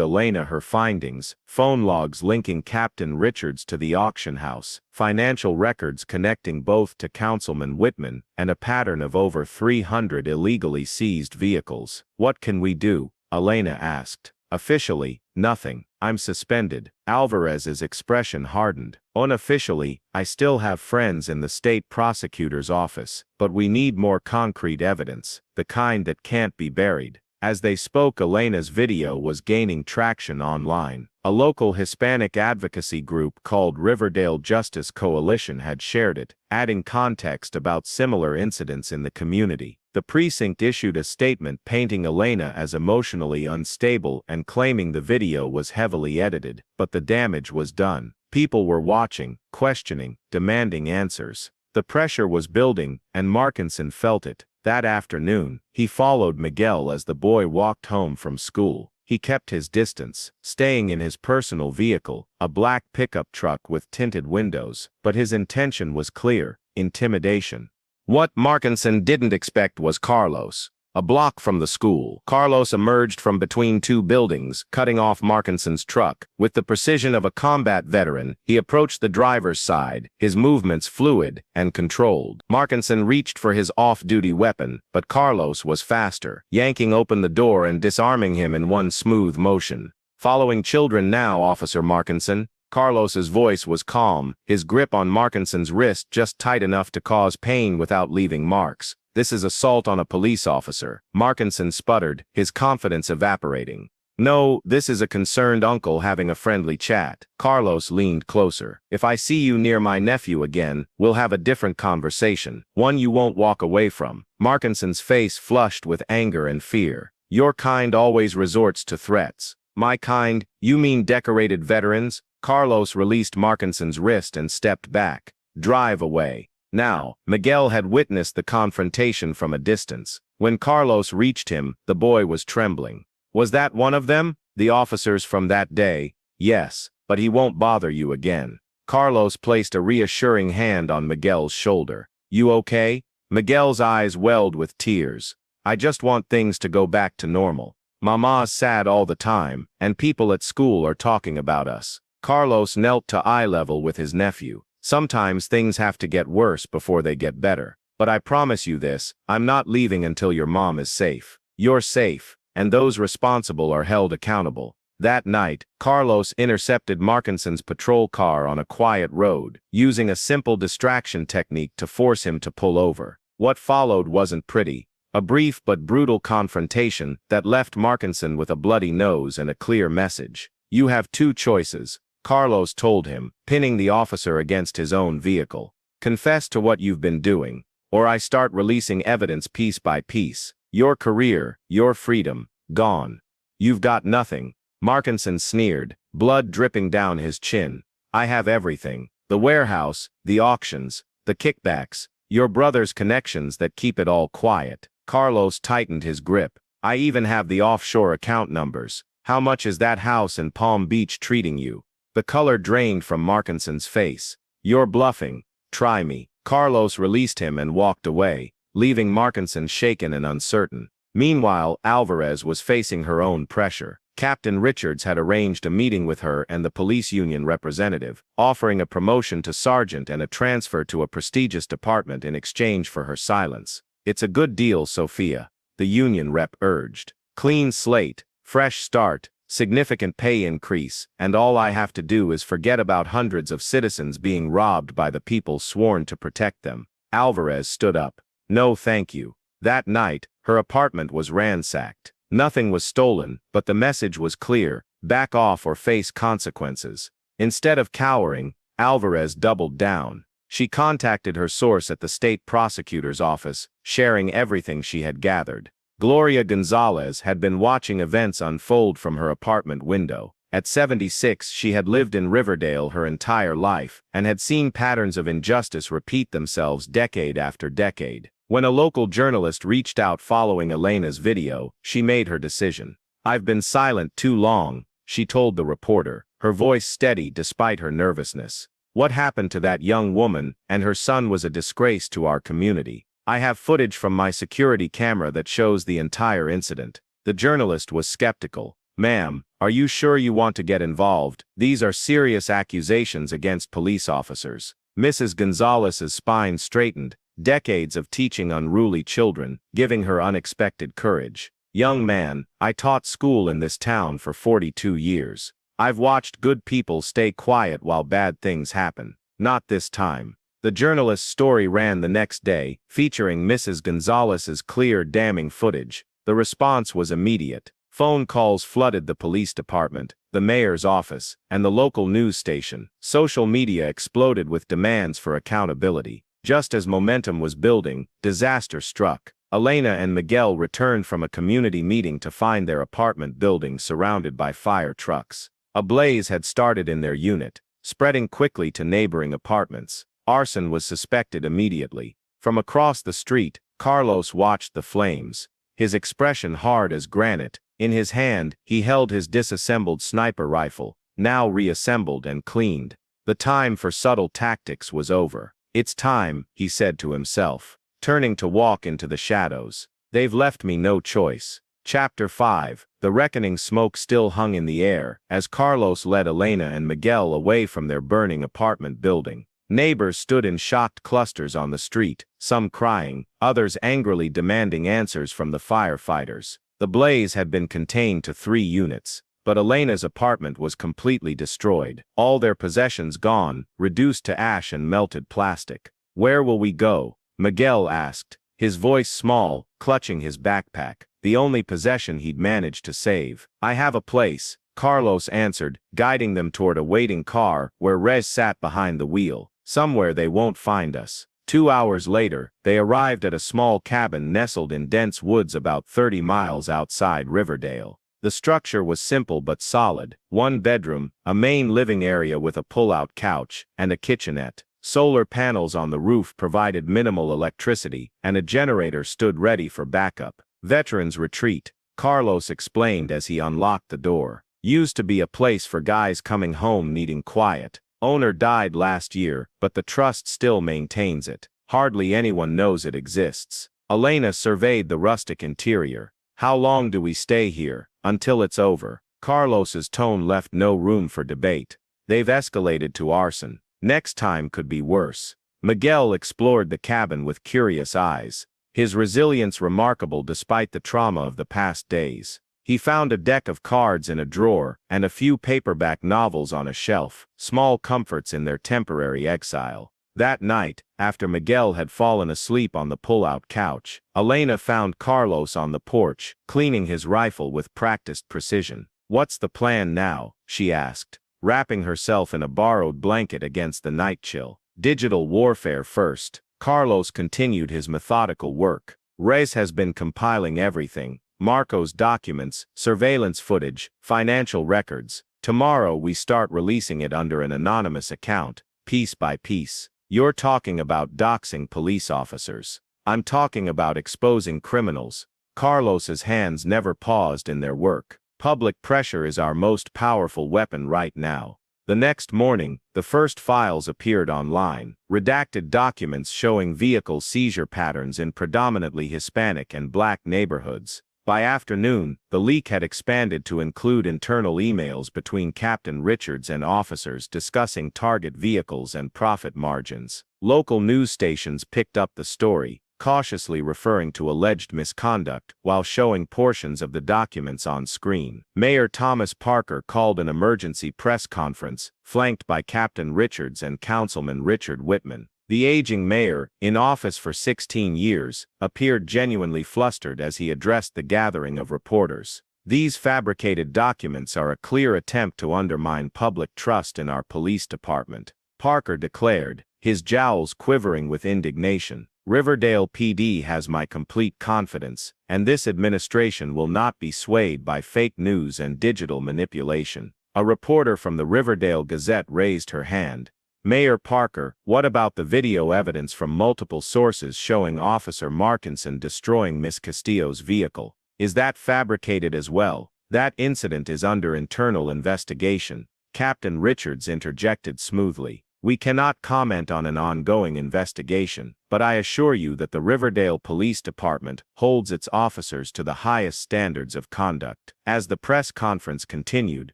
Elena her findings: phone logs linking Captain Richards to the auction house, financial records connecting both to Councilman Whitman, and a pattern of over 300 illegally seized vehicles. "What can we do?" Elena asked. "Officially, nothing. I'm suspended." Alvarez's expression hardened. "Unofficially, I still have friends in the state prosecutor's office, but we need more concrete evidence, the kind that can't be buried." As they spoke, Elena's video was gaining traction online. A local Hispanic advocacy group called Riverdale Justice Coalition had shared it, adding context about similar incidents in the community. The precinct issued a statement painting Elena as emotionally unstable and claiming the video was heavily edited, but the damage was done. People were watching, questioning, demanding answers. The pressure was building, and Markinson felt it. That afternoon, he followed Miguel as the boy walked home from school. He kept his distance, staying in his personal vehicle, a black pickup truck with tinted windows, but his intention was clear: intimidation. What Markinson didn't expect was Carlos. A block from the school, Carlos emerged from between two buildings, cutting off Markinson's truck. With the precision of a combat veteran, he approached the driver's side, his movements fluid and controlled. Markinson reached for his off-duty weapon, but Carlos was faster, yanking open the door and disarming him in one smooth motion. "Following children now, Officer Markinson." Carlos's voice was calm, his grip on Markinson's wrist just tight enough to cause pain without leaving marks. "This is assault on a police officer." Markinson sputtered, his confidence evaporating. "No, this is a concerned uncle having a friendly chat." Carlos leaned closer. "If I see you near my nephew again, we'll have a different conversation, one you won't walk away from." Markinson's face flushed with anger and fear. "Your kind always resorts to threats." "My kind? You mean decorated veterans?" Carlos released Markinson's wrist and stepped back. "Drive away." Now, Miguel had witnessed the confrontation from a distance. When Carlos reached him, the boy was trembling. "Was that one of them? The officers from that day?" "Yes, but he won't bother you again." Carlos placed a reassuring hand on Miguel's shoulder. "You okay?" Miguel's eyes welled with tears. "I just want things to go back to normal. Mama's sad all the time, and people at school are talking about us." Carlos knelt to eye level with his nephew. "Sometimes things have to get worse before they get better. But I promise you this, I'm not leaving until your mom is safe. You're safe, and those responsible are held accountable." That night, Carlos intercepted Markinson's patrol car on a quiet road, using a simple distraction technique to force him to pull over. What followed wasn't pretty. A brief but brutal confrontation that left Markinson with a bloody nose and a clear message. "You have two choices," Carlos told him, pinning the officer against his own vehicle. "Confess to what you've been doing, or I start releasing evidence piece by piece. Your career, your freedom, gone. You've got nothing." Markinson sneered, blood dripping down his chin. "I have everything. The warehouse, the auctions, the kickbacks, your brother's connections that keep it all quiet." Carlos tightened his grip. I even have the offshore account numbers. How much is that house in Palm Beach treating you? The color drained from Markinson's face. You're bluffing. Try me. Carlos released him and walked away, leaving Markinson shaken and uncertain. Meanwhile, Alvarez was facing her own pressure. Captain Richards had arranged a meeting with her and the police union representative, offering a promotion to sergeant and a transfer to a prestigious department in exchange for her silence. It's a good deal, Sophia, the union rep urged. Clean slate, fresh start, significant pay increase, and all I have to do is forget about hundreds of citizens being robbed by the people sworn to protect them. Alvarez stood up. No, thank you. That night, her apartment was ransacked. Nothing was stolen, but the message was clear: back off or face consequences. Instead of cowering, Alvarez doubled down. She contacted her source at the state prosecutor's office, sharing everything she had gathered. Gloria Gonzalez had been watching events unfold from her apartment window. At 76, she had lived in Riverdale her entire life and had seen patterns of injustice repeat themselves decade after decade. When a local journalist reached out following Elena's video, she made her decision. I've been silent too long, she told the reporter, her voice steady despite her nervousness. What happened to that young woman and her son was a disgrace to our community. I have footage from my security camera that shows the entire incident. The journalist was skeptical. Ma'am, are you sure you want to get involved? These are serious accusations against police officers. Mrs. Gonzalez's spine straightened. Decades of teaching unruly children, giving her unexpected courage. Young man, I taught school in this town for 42 years. I've watched good people stay quiet while bad things happen. Not this time. The journalist's story ran the next day, featuring Mrs. Gonzalez's clear, damning footage. The response was immediate. Phone calls flooded the police department, the mayor's office, and the local news station. Social media exploded with demands for accountability. Just as momentum was building, disaster struck. Elena and Miguel returned from a community meeting to find their apartment building surrounded by fire trucks. A blaze had started in their unit, spreading quickly to neighboring apartments. Arson was suspected immediately. From across the street, Carlos watched the flames, his expression hard as granite. In his hand, he held his disassembled sniper rifle, now reassembled and cleaned. The time for subtle tactics was over. It's time, he said to himself, turning to walk into the shadows. They've left me no choice. Chapter 5. The reckoning. Smoke still hung in the air as Carlos led Elena and Miguel away from their burning apartment building. Neighbors stood in shocked clusters on the street, some crying, others angrily demanding answers from the firefighters. The blaze had been contained to 3 units. But Elena's apartment was completely destroyed, all their possessions gone, reduced to ash and melted plastic. Where will we go? Miguel asked, his voice small, clutching his backpack, the only possession he'd managed to save. I have a place, Carlos answered, guiding them toward a waiting car where Rez sat behind the wheel. Somewhere they won't find us. 2 hours later, they arrived at a small cabin nestled in dense woods about 30 miles outside Riverdale. The structure was simple but solid. 1 bedroom, a main living area with a pull-out couch, and a kitchenette. Solar panels on the roof provided minimal electricity, and a generator stood ready for backup. Veterans Retreat, Carlos explained as he unlocked the door. Used to be a place for guys coming home needing quiet. Owner died last year, but the trust still maintains it. Hardly anyone knows it exists. Elena surveyed the rustic interior. How long do we stay here? Until it's over. Carlos's tone left no room for debate. They've escalated to arson. Next time could be worse. Miguel explored the cabin with curious eyes, his resilience remarkable despite the trauma of the past days. He found a deck of cards in a drawer and a few paperback novels on a shelf, small comforts in their temporary exile. That night, after Miguel had fallen asleep on the pull-out couch, Elena found Carlos on the porch, cleaning his rifle with practiced precision. What's the plan now? She asked, wrapping herself in a borrowed blanket against the night chill. Digital warfare first. Carlos continued his methodical work. Rez has been compiling everything: Marco's documents, surveillance footage, financial records. Tomorrow we start releasing it under an anonymous account, piece by piece. You're talking about doxing police officers. I'm talking about exposing criminals. Carlos's hands never paused in their work. Public pressure is our most powerful weapon right now. The next morning, the first files appeared online, redacted documents showing vehicle seizure patterns in predominantly Hispanic and Black neighborhoods. By afternoon, the leak had expanded to include internal emails between Captain Richards and officers discussing target vehicles and profit margins. Local news stations picked up the story, cautiously referring to alleged misconduct while showing portions of the documents on screen. Mayor Thomas Parker called an emergency press conference, flanked by Captain Richards and Councilman Richard Whitman. The aging mayor, in office for 16 years, appeared genuinely flustered as he addressed the gathering of reporters. These fabricated documents are a clear attempt to undermine public trust in our police department, Parker declared, his jowls quivering with indignation. Riverdale PD has my complete confidence, and this administration will not be swayed by fake news and digital manipulation. A reporter from the Riverdale Gazette raised her hand. Mayor Parker, what about the video evidence from multiple sources showing Officer Markinson destroying Miss Castillo's vehicle? Is that fabricated as well? That incident is under internal investigation. Captain Richards interjected smoothly. We cannot comment on an ongoing investigation, but I assure you that the Riverdale Police Department holds its officers to the highest standards of conduct. As the press conference continued,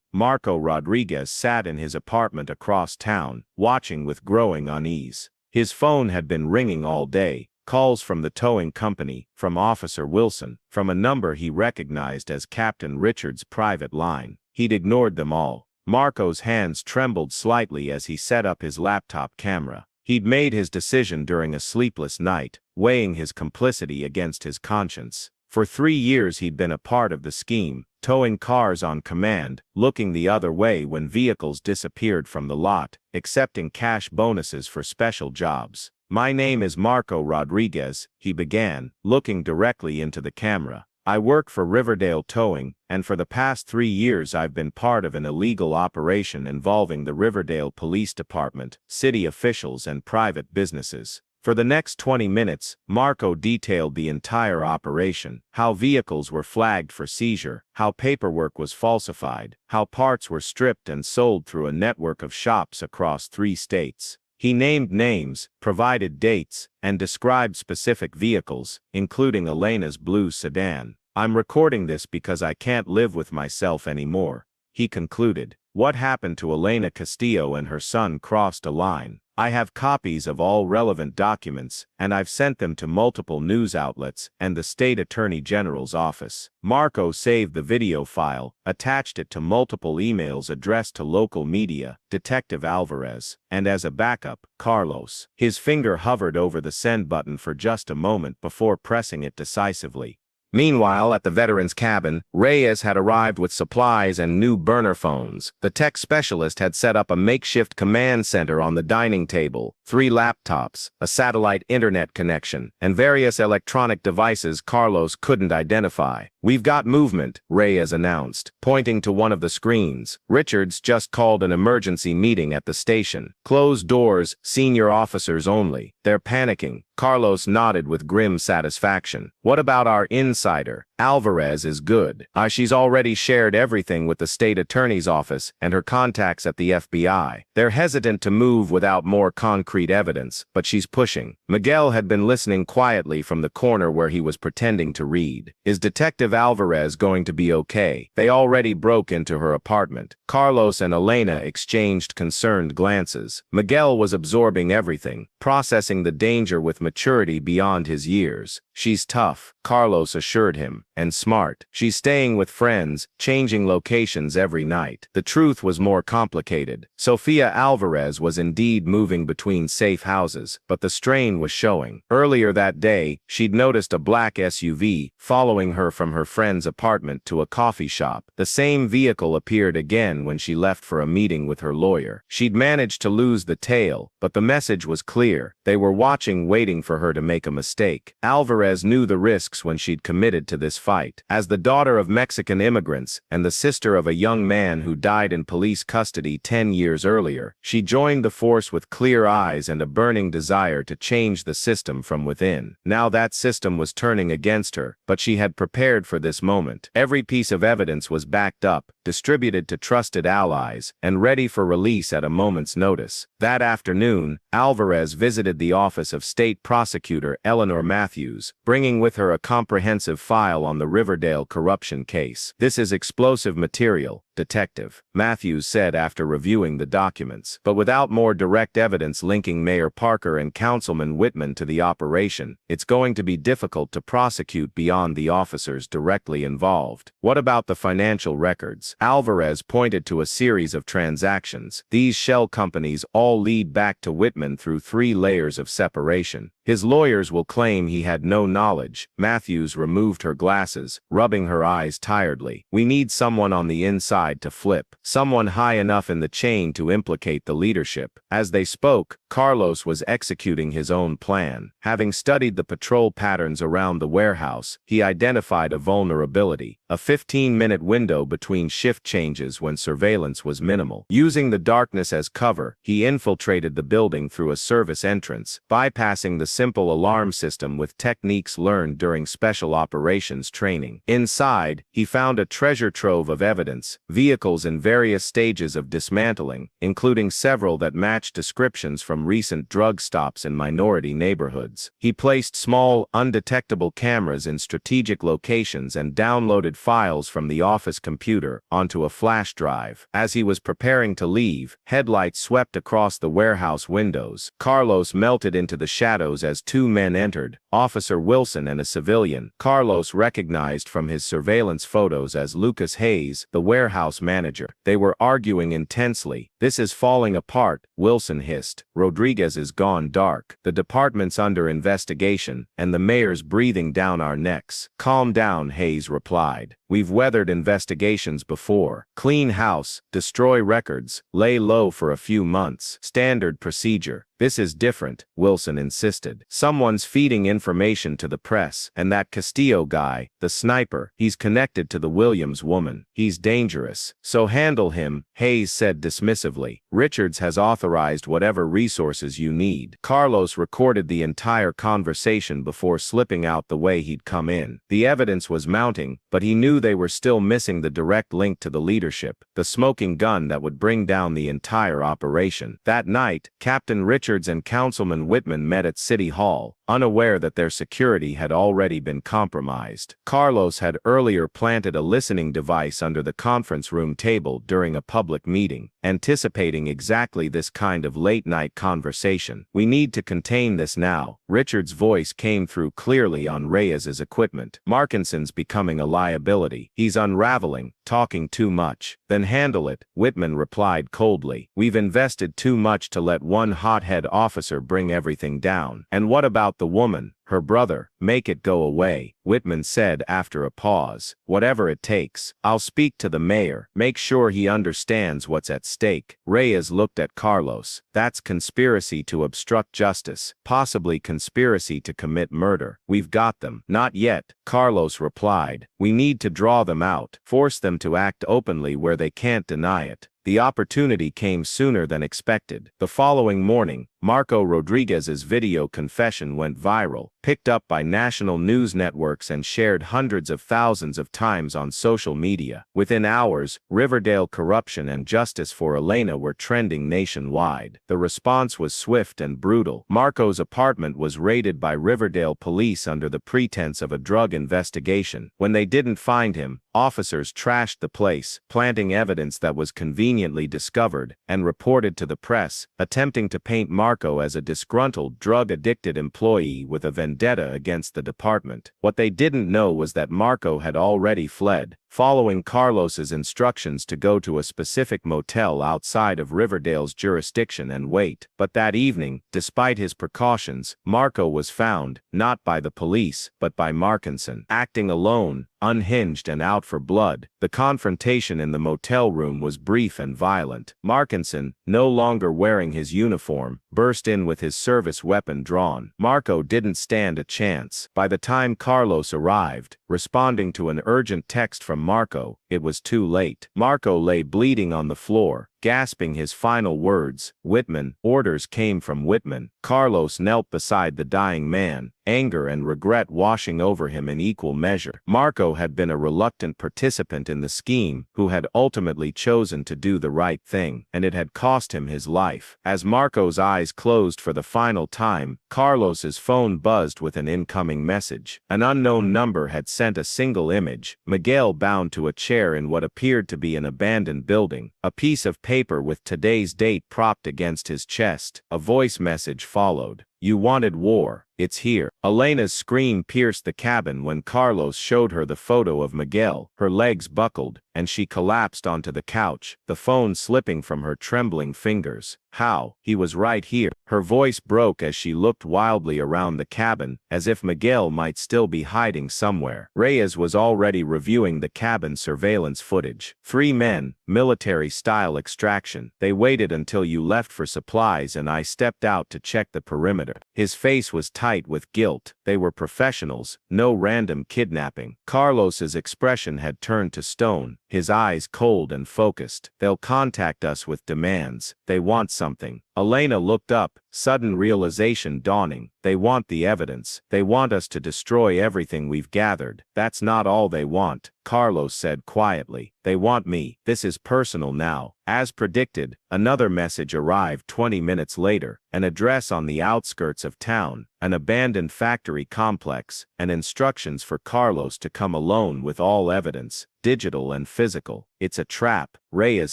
Marco Rodriguez sat in his apartment across town, watching with growing unease. His phone had been ringing all day, calls from the towing company, from Officer Wilson, from a number he recognized as Captain Richards' private line. He'd ignored them all. Marco's hands trembled slightly as he set up his laptop camera. He'd made his decision during a sleepless night, weighing his complicity against his conscience. For 3 years he'd been a part of the scheme, towing cars on command, looking the other way when vehicles disappeared from the lot, accepting cash bonuses for special jobs. My name is Marco Rodriguez, he began, looking directly into the camera. I work for Riverdale Towing, and for the past 3 years I've been part of an illegal operation involving the Riverdale Police Department, city officials and private businesses. For the next 20 minutes, Marco detailed the entire operation, how vehicles were flagged for seizure, how paperwork was falsified, how parts were stripped and sold through a network of shops across 3 states. He named names, provided dates, and described specific vehicles, including Elena's blue sedan. I'm recording this because I can't live with myself anymore, he concluded. What happened to Elena Castillo and her son crossed a line. I have copies of all relevant documents, and I've sent them to multiple news outlets and the state attorney general's office. Marco saved the video file, attached it to multiple emails addressed to local media, Detective Alvarez, and as a backup, Carlos. His finger hovered over the send button for just a moment before pressing it decisively. Meanwhile, at the veteran's cabin, Reyes had arrived with supplies and new burner phones. The tech specialist had set up a makeshift command center on the dining table, 3 laptops, a satellite internet connection, and various electronic devices Carlos couldn't identify. We've got movement, Reyes announced, pointing to one of the screens. Richards just called an emergency meeting at the station. Closed doors, senior officers only. They're panicking. Carlos nodded with grim satisfaction. What about our insider? Alvarez is good. She's already shared everything with the state attorney's office and her contacts at the FBI. They're hesitant to move without more concrete evidence, but she's pushing. Miguel had been listening quietly from the corner where he was pretending to read. Is Detective Alvarez going to be okay? They already broke into her apartment. Carlos and Elena exchanged concerned glances. Miguel was absorbing everything, processing the danger with maturity beyond his years. She's tough, Carlos assured him, and smart. She's staying with friends, changing locations every night. The truth was more complicated. Sofia Alvarez was indeed moving between safe houses, but the strain was showing. Earlier that day, she'd noticed a black SUV following her from her friend's apartment to a coffee shop. The same vehicle appeared again when she left for a meeting with her lawyer. She'd managed to lose the tail, but the message was clear. They were watching, waiting for her to make a mistake. Alvarez knew the risks when she'd committed to this fight. As the daughter of Mexican immigrants and the sister of a young man who died in police custody 10 years earlier, she joined the force with clear eyes and a burning desire to change the system from within. Now that system was turning against her, but she had prepared for this moment. Every piece of evidence was backed up, distributed to trusted allies, and ready for release at a moment's notice. That afternoon, Alvarez visited the office of State Prosecutor Eleanor Matthews, bringing with her a comprehensive file on the Riverdale corruption case. "This is explosive material, Detective," Matthews said after reviewing the documents. "But without more direct evidence linking Mayor Parker and Councilman Whitman to the operation, it's going to be difficult to prosecute beyond the officers directly involved." "What about the financial records?" Alvarez pointed to a series of transactions. "These shell companies all lead back to Whitman through 3 layers of separation. His lawyers will claim he had no knowledge." Matthews removed her glasses, rubbing her eyes tiredly. "We need someone on the inside to flip, someone high enough in the chain to implicate the leadership." As they spoke, Carlos was executing his own plan. Having studied the patrol patterns around the warehouse, he identified a vulnerability, a 15-minute window between shift changes when surveillance was minimal. Using the darkness as cover, he infiltrated the building through a service entrance, bypassing the simple alarm system with techniques learned during special operations training. Inside, he found a treasure trove of evidence, vehicles in various stages of dismantling, including several that matched descriptions from recent drug stops in minority neighborhoods. He placed small, undetectable cameras in strategic locations and downloaded files from the office computer onto a flash drive. As he was preparing to leave, headlights swept across the warehouse windows. Carlos melted into the shadows as 2 men entered, Officer Wilson and a civilian. Carlos recognized from his surveillance photos as Lucas Hayes, the warehouse manager. They were arguing intensely. "This is falling apart," Wilson hissed. "Rodriguez is gone dark. The department's under investigation, and the mayor's breathing down our necks." "Calm down," Hayes replied. "We've weathered investigations before. Clean house, destroy records, lay low for a few months. Standard procedure." "This is different," Wilson insisted. "Someone's feeding information to the press, and that Castillo guy, the sniper, he's connected to the Williams woman. He's dangerous. So handle him," Hayes said dismissively. "Richards has authorized whatever resources you need." Carlos recorded the entire conversation before slipping out the way he'd come in. The evidence was mounting, but he knew they were still missing the direct link to the leadership, the smoking gun that would bring down the entire operation. That night, Captain Richards and Councilman Whitman met at City Hall, unaware that their security had already been compromised. Carlos had earlier planted a listening device under the conference room table during a public meeting, anticipating exactly this kind of late-night conversation. "We need to contain this now." Richard's voice came through clearly on Reyes's equipment. "Markinson's becoming a liability. He's unraveling, talking too much." "Then handle it," Whitman replied coldly. "We've invested too much to let one hothead officer bring everything down." "And what about the woman? Her brother? Make it go away," Whitman said after a pause. "Whatever it takes. I'll speak to the mayor. Make sure he understands what's at stake." Reyes looked at Carlos. "That's conspiracy to obstruct justice, possibly conspiracy to commit murder." "We've got them." "Not yet," Carlos replied. "We need to draw them out, force them to act openly where they can't deny it." The opportunity came sooner than expected. The following morning, Marco Rodriguez's video confession went viral, picked up by national news networks and shared hundreds of thousands of times on social media. Within hours, Riverdale corruption and justice for Elena were trending nationwide. The response was swift and brutal. Marco's apartment was raided by Riverdale police under the pretense of a drug investigation. When they didn't find him, officers trashed the place, planting evidence that was conveniently discovered and reported to the press, attempting to paint Marco as a disgruntled, drug-addicted employee with a vendetta against the department. What they didn't know was that Marco had already fled, following Carlos's instructions to go to a specific motel outside of Riverdale's jurisdiction and wait. But that evening, despite his precautions, Marco was found, not by the police, but by Markinson, acting alone, unhinged and out for blood. The confrontation in the motel room was brief and violent. Markinson, no longer wearing his uniform, burst in with his service weapon drawn. Marco didn't stand a chance. By the time Carlos arrived, responding to an urgent text from Marco, it was too late. Marco lay bleeding on the floor, gasping his final words. Whitman. Orders came from Whitman. Carlos knelt beside the dying man, anger and regret washing over him in equal measure. Marco had been a reluctant participant in the scheme who had ultimately chosen to do the right thing, and it had cost him his life. As Marco's eyes closed for the final time, Carlos's phone buzzed with an incoming message. An unknown number had sent a single image: Miguel bound to a chair in what appeared to be an abandoned building, a piece of paper with today's date propped against his chest. A voice message followed. "You wanted war. It's here." Elena's scream pierced the cabin when Carlos showed her the photo of Miguel. Her legs buckled, and she collapsed onto the couch, the phone slipping from her trembling fingers. "How? He was right here." Her voice broke as she looked wildly around the cabin, as if Miguel might still be hiding somewhere. Reyes was already reviewing the cabin surveillance footage. 3 men, military-style extraction. "They waited until you left for supplies and I stepped out to check the perimeter." His face was tight with guilt. They were professionals, no random kidnapping. Carlos's expression had turned to stone, his eyes cold and focused. "They'll contact us with demands. They want something." Elena looked up, sudden realization dawning. "They want the evidence. They want us to destroy everything we've gathered." "That's not all they want," Carlos said quietly. "They want me. This is personal now." As predicted, another message arrived 20 minutes later, an address on the outskirts of town, an abandoned factory complex, and instructions for Carlos to come alone with all evidence, digital and physical. "It's a trap," Reyes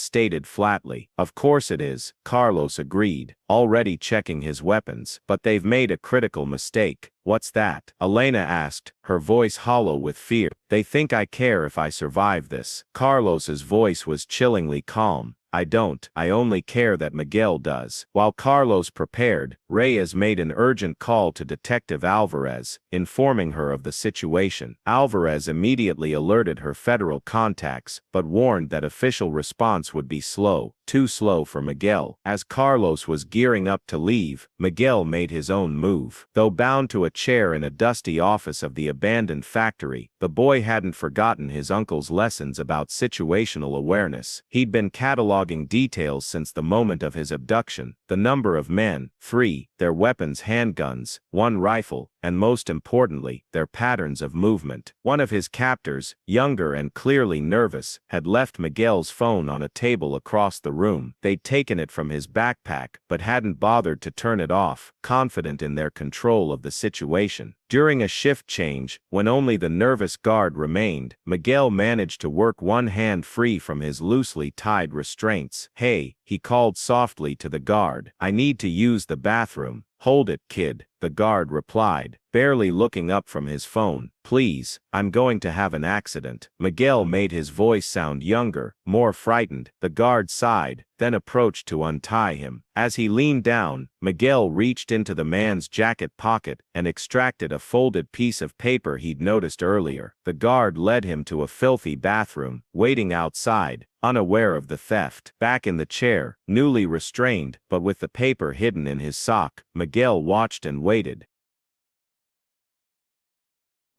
stated flatly. "Of course it is," Carlos agreed, already checking his weapons. "But they've made a critical mistake." "What's that?" Elena asked, her voice hollow with fear. "They think I care if I survive this." Carlos's voice was chillingly calm. "I don't. I only care that Miguel does." While Carlos prepared, Reyes made an urgent call to Detective Alvarez, informing her of the situation. Alvarez immediately alerted her federal contacts, but warned that official response would be slow, too slow for Miguel. As Carlos was gearing up to leave, Miguel made his own move. Though bound to a chair in a dusty office of the abandoned factory, the boy hadn't forgotten his uncle's lessons about situational awareness. He'd been cataloging details since the moment of his abduction: the number of men, 3, their weapons, handguns, 1 rifle, and most importantly, their patterns of movement. One of his captors, younger and clearly nervous, had left Miguel's phone on a table across the room. They'd taken it from his backpack, but hadn't bothered to turn it off, confident in their control of the situation. During a shift change, when only the nervous guard remained, Miguel managed to work one hand free from his loosely tied restraints. "Hey," he called softly to the guard. "I need to use the bathroom." "Hold it, kid," the guard replied, barely looking up from his phone. "Please, I'm going to have an accident." Miguel made his voice sound younger, more frightened. The guard sighed, then approached to untie him. As he leaned down, Miguel reached into the man's jacket pocket and extracted a folded piece of paper he'd noticed earlier. The guard led him to a filthy bathroom, waiting outside, unaware of the theft. Back in the chair, newly restrained, but with the paper hidden in his sock, Miguel watched and waited.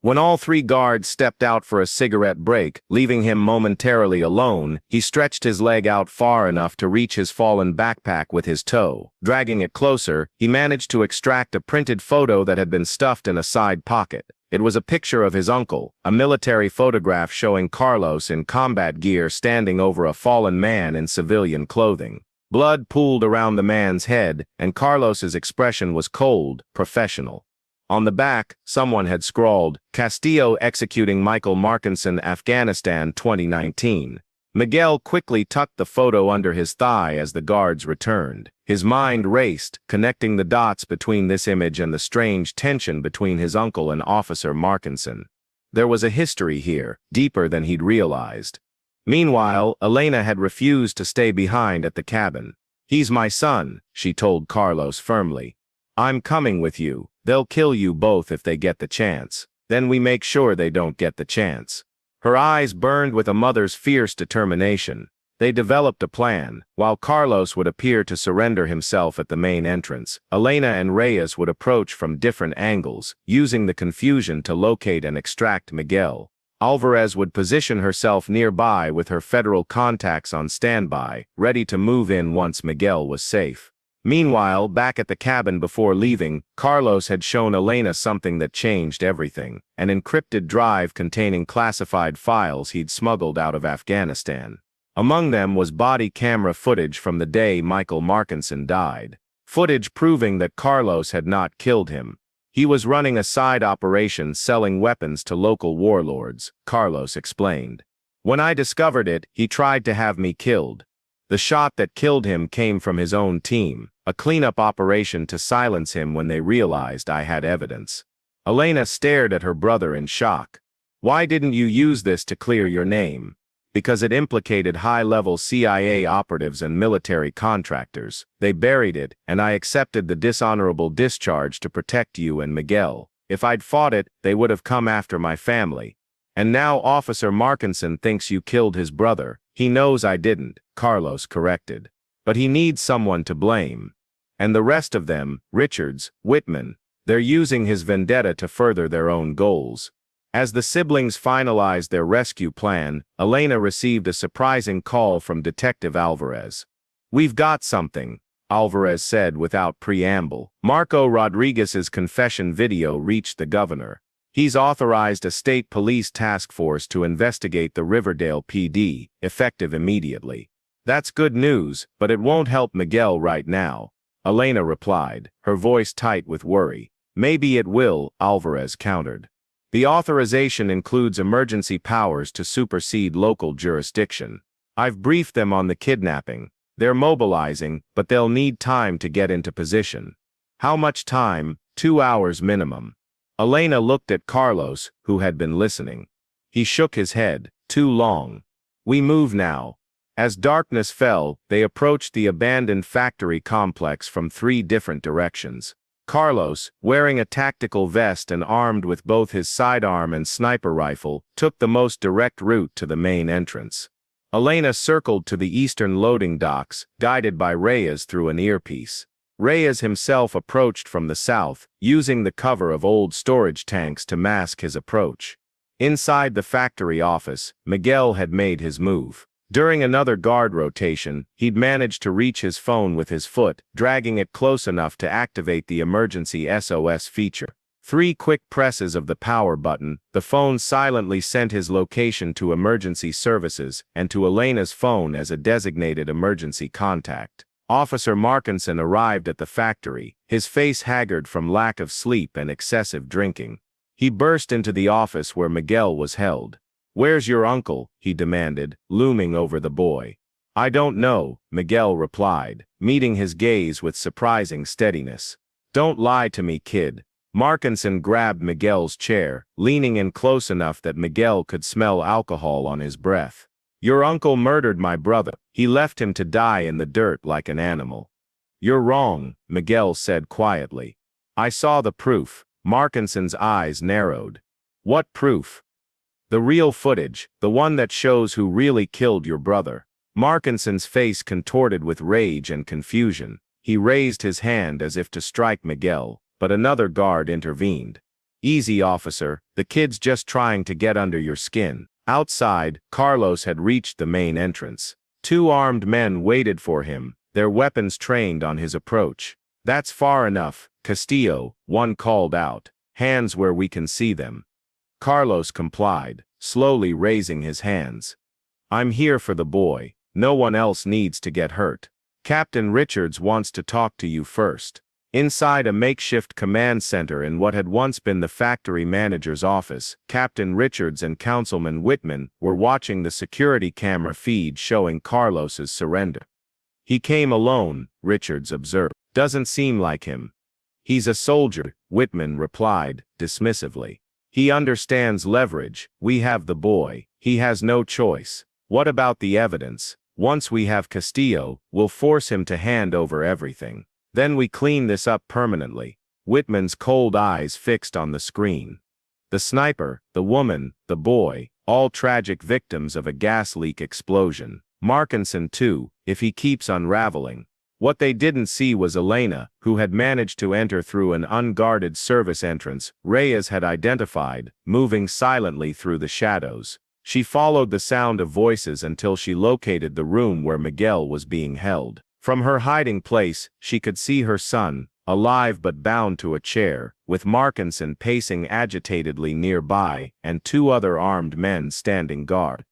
When all 3 guards stepped out for a cigarette break, leaving him momentarily alone, he stretched his leg out far enough to reach his fallen backpack with his toe. Dragging it closer, he managed to extract a printed photo that had been stuffed in a side pocket. It was a picture of his uncle, a military photograph showing Carlos in combat gear standing over a fallen man in civilian clothing. Blood pooled around the man's head, and Carlos's expression was cold, professional. On the back, someone had scrawled, "Castillo executing Michael Markinson, Afghanistan 2019. Miguel quickly tucked the photo under his thigh as the guards returned. His mind raced, connecting the dots between this image and the strange tension between his uncle and Officer Markinson. There was a history here, deeper than he'd realized. Meanwhile, Elena had refused to stay behind at the cabin. "He's my son," she told Carlos firmly. "I'm coming with you. They'll kill you both if they get the chance. Then we make sure they don't get the chance." Her eyes burned with a mother's fierce determination. They developed a plan. While Carlos would appear to surrender himself at the main entrance, Elena and Reyes would approach from different angles, using the confusion to locate and extract Miguel. Alvarez would position herself nearby with her federal contacts on standby, ready to move in once Miguel was safe. Meanwhile, back at the cabin before leaving, Carlos had shown Elena something that changed everything: an encrypted drive containing classified files he'd smuggled out of Afghanistan. Among them was body camera footage from the day Michael Markinson died. Footage proving that Carlos had not killed him. He was running a side operation selling weapons to local warlords, Carlos explained. "When I discovered it, he tried to have me killed. The shot that killed him came from his own team, a cleanup operation to silence him when they realized I had evidence." Elena stared at her brother in shock. "Why didn't you use this to clear your name?" "Because it implicated high-level CIA operatives and military contractors. They buried it, and I accepted the dishonorable discharge to protect you and Miguel. If I'd fought it, they would have come after my family. And now Officer Markinson thinks you killed his brother. He knows I didn't," Carlos corrected. "But he needs someone to blame. And the rest of them, Richards, Whitman, they're using his vendetta to further their own goals." As the siblings finalized their rescue plan, Elena received a surprising call from Detective Alvarez. "We've got something," Alvarez said without preamble. Marco Rodriguez's confession video reached the governor. He's authorized a state police task force to investigate the Riverdale PD, effective immediately. "That's good news, but it won't help Miguel right now," Elena replied, her voice tight with worry. "Maybe it will," Alvarez countered. "The authorization includes emergency powers to supersede local jurisdiction. I've briefed them on the kidnapping. They're mobilizing, but they'll need time to get into position." "How much time?" 2 hours minimum." Elena looked at Carlos, who had been listening. He shook his head. "Too long. We move now." As darkness fell, they approached the abandoned factory complex from 3 different directions. Carlos, wearing a tactical vest and armed with both his sidearm and sniper rifle, took the most direct route to the main entrance. Elena circled to the eastern loading docks, guided by Reyes through an earpiece. Reyes himself approached from the south, using the cover of old storage tanks to mask his approach. Inside the factory office, Miguel had made his move. During another guard rotation, he'd managed to reach his phone with his foot, dragging it close enough to activate the emergency SOS feature. 3 quick presses of the power button, the phone silently sent his location to emergency services and to Elena's phone as a designated emergency contact. Officer Markinson arrived at the factory, his face haggard from lack of sleep and excessive drinking. He burst into the office where Miguel was held. "Where's your uncle?" he demanded, looming over the boy. "I don't know," Miguel replied, meeting his gaze with surprising steadiness. "Don't lie to me, kid." Markinson grabbed Miguel's chair, leaning in close enough that Miguel could smell alcohol on his breath. "Your uncle murdered my brother. He left him to die in the dirt like an animal." "You're wrong," Miguel said quietly. "I saw the proof." Markinson's eyes narrowed. "What proof?" "The real footage, the one that shows who really killed your brother." Markinson's face contorted with rage and confusion. He raised his hand as if to strike Miguel, but another guard intervened. "Easy, officer, the kid's just trying to get under your skin." Outside, Carlos had reached the main entrance. 2 armed men waited for him, their weapons trained on his approach. "That's far enough, Castillo," one called out. "Hands where we can see them." Carlos complied, slowly raising his hands. "I'm here for the boy. No one else needs to get hurt. Captain Richards wants to talk to you first." Inside a makeshift command center in what had once been the factory manager's office, Captain Richards and Councilman Whitman were watching the security camera feed showing Carlos's surrender. "He came alone," Richards observed. "Doesn't seem like him." "He's a soldier," Whitman replied, dismissively. He understands leverage. We have the boy. He has no choice. What about the evidence? Once we have Castillo, we'll force him to hand over everything. Then we clean this up permanently. Whitman's cold eyes fixed on the screen. The sniper, the woman, the boy, all tragic victims of a gas leak explosion. Markinson too, if he keeps unraveling. What they didn't see was Elena, who had managed to enter through an unguarded service entrance Reyes had identified, moving silently through the shadows. She followed the sound of voices until she located the room where Miguel was being held. From her hiding place, she could see her son, alive but bound to a chair, with Markinson pacing agitatedly nearby and two other armed men standing guard.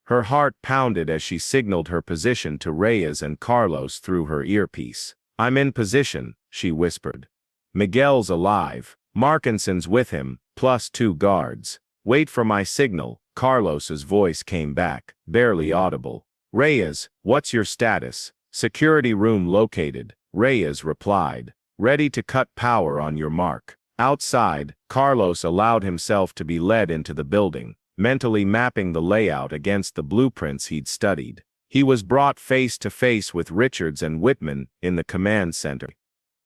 Her heart pounded as she signaled her position to Reyes and Carlos through her earpiece. "I'm in position," she whispered. "Miguel's alive. Markinson's with him, plus 2 guards. Wait for my signal." Carlos's voice came back, barely audible. "Reyes, what's your status?" "Security room located," Reyes replied. "Ready to cut power on your mark." Outside, Carlos allowed himself to be led into the building, mentally mapping the layout against the blueprints he'd studied. He was brought face to face with Richards and Whitman in the command center.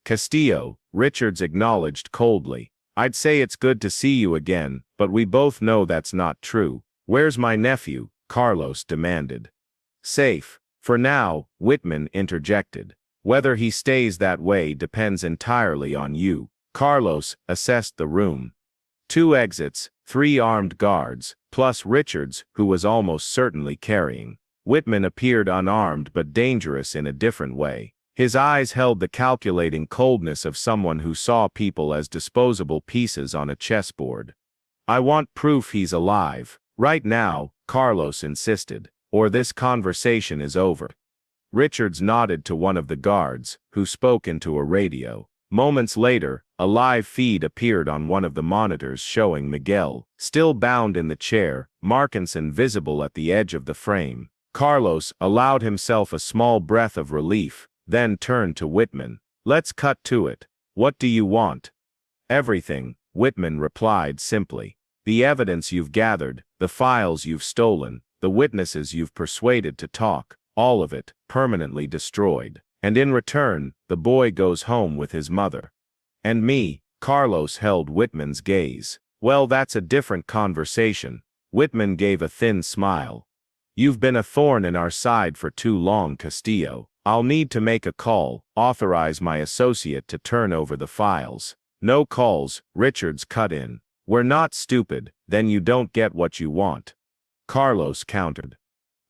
"Castillo," Richards acknowledged coldly. "I'd say it's good to see you again, but we both know that's not true." "Where's my nephew?" Carlos demanded. "Safe. For now," Whitman interjected. "Whether he stays that way depends entirely on you." Carlos assessed the room. 2 exits, 3 armed guards, plus Richards, who was almost certainly carrying. Whitman appeared unarmed but dangerous in a different way. His eyes held the calculating coldness of someone who saw people as disposable pieces on a chessboard. "I want proof he's alive. Right now," Carlos insisted, "or this conversation is over." Richards nodded to one of the guards, who spoke into a radio. Moments later, a live feed appeared on one of the monitors showing Miguel, still bound in the chair, Markinson visible at the edge of the frame. Carlos allowed himself a small breath of relief, then turned to Whitman. "Let's cut to it. What do you want?" "Everything," Whitman replied simply. "The evidence you've gathered, the files you've stolen, the witnesses you've persuaded to talk, all of it, permanently destroyed. And in return, the boy goes home with his mother." "And me," Carlos held Whitman's gaze. "Well, that's a different conversation." Whitman gave a thin smile. "You've been a thorn in our side for too long, Castillo. I'll need to make a call, authorize my associate to turn over the files." "No calls," Richards cut in. "We're not stupid, then you don't get what you want." Carlos countered.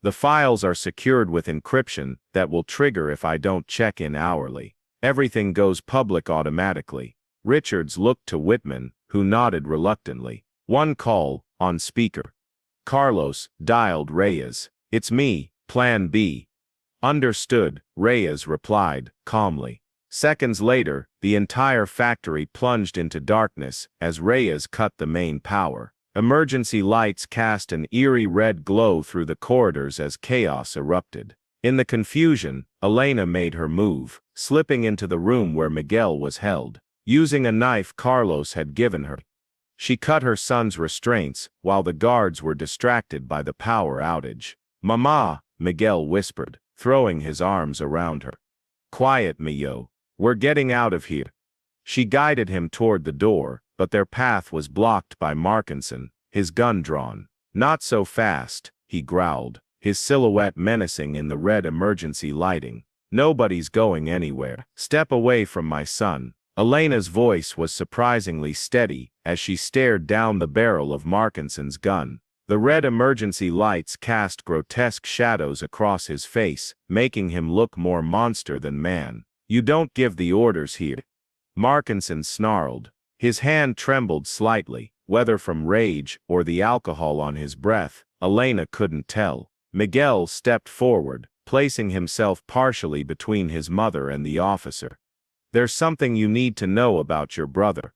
"The files are secured with encryption that will trigger if I don't check in hourly. Everything goes public automatically." Richards looked to Whitman, who nodded reluctantly. "One call, on speaker." Carlos dialed Reyes. "It's me, Plan B." "Understood," Reyes replied, calmly. Seconds later, the entire factory plunged into darkness as Reyes cut the main power. Emergency lights cast an eerie red glow through the corridors as chaos erupted. In the confusion, Elena made her move, slipping into the room where Miguel was held. Using a knife Carlos had given her, she cut her son's restraints while the guards were distracted by the power outage. "Mama," Miguel whispered, throwing his arms around her. "Quiet, Mio. We're getting out of here." She guided him toward the door, but their path was blocked by Markinson, his gun drawn. "Not so fast," he growled, his silhouette menacing in the red emergency lighting. "Nobody's going anywhere. Step away from my son." Elena's voice was surprisingly steady as she stared down the barrel of Markinson's gun. The red emergency lights cast grotesque shadows across his face, making him look more monster than man. "You don't give the orders here." Markinson snarled. His hand trembled slightly, whether from rage or the alcohol on his breath, Elena couldn't tell. Miguel stepped forward, placing himself partially between his mother and the officer. "There's something you need to know about your brother."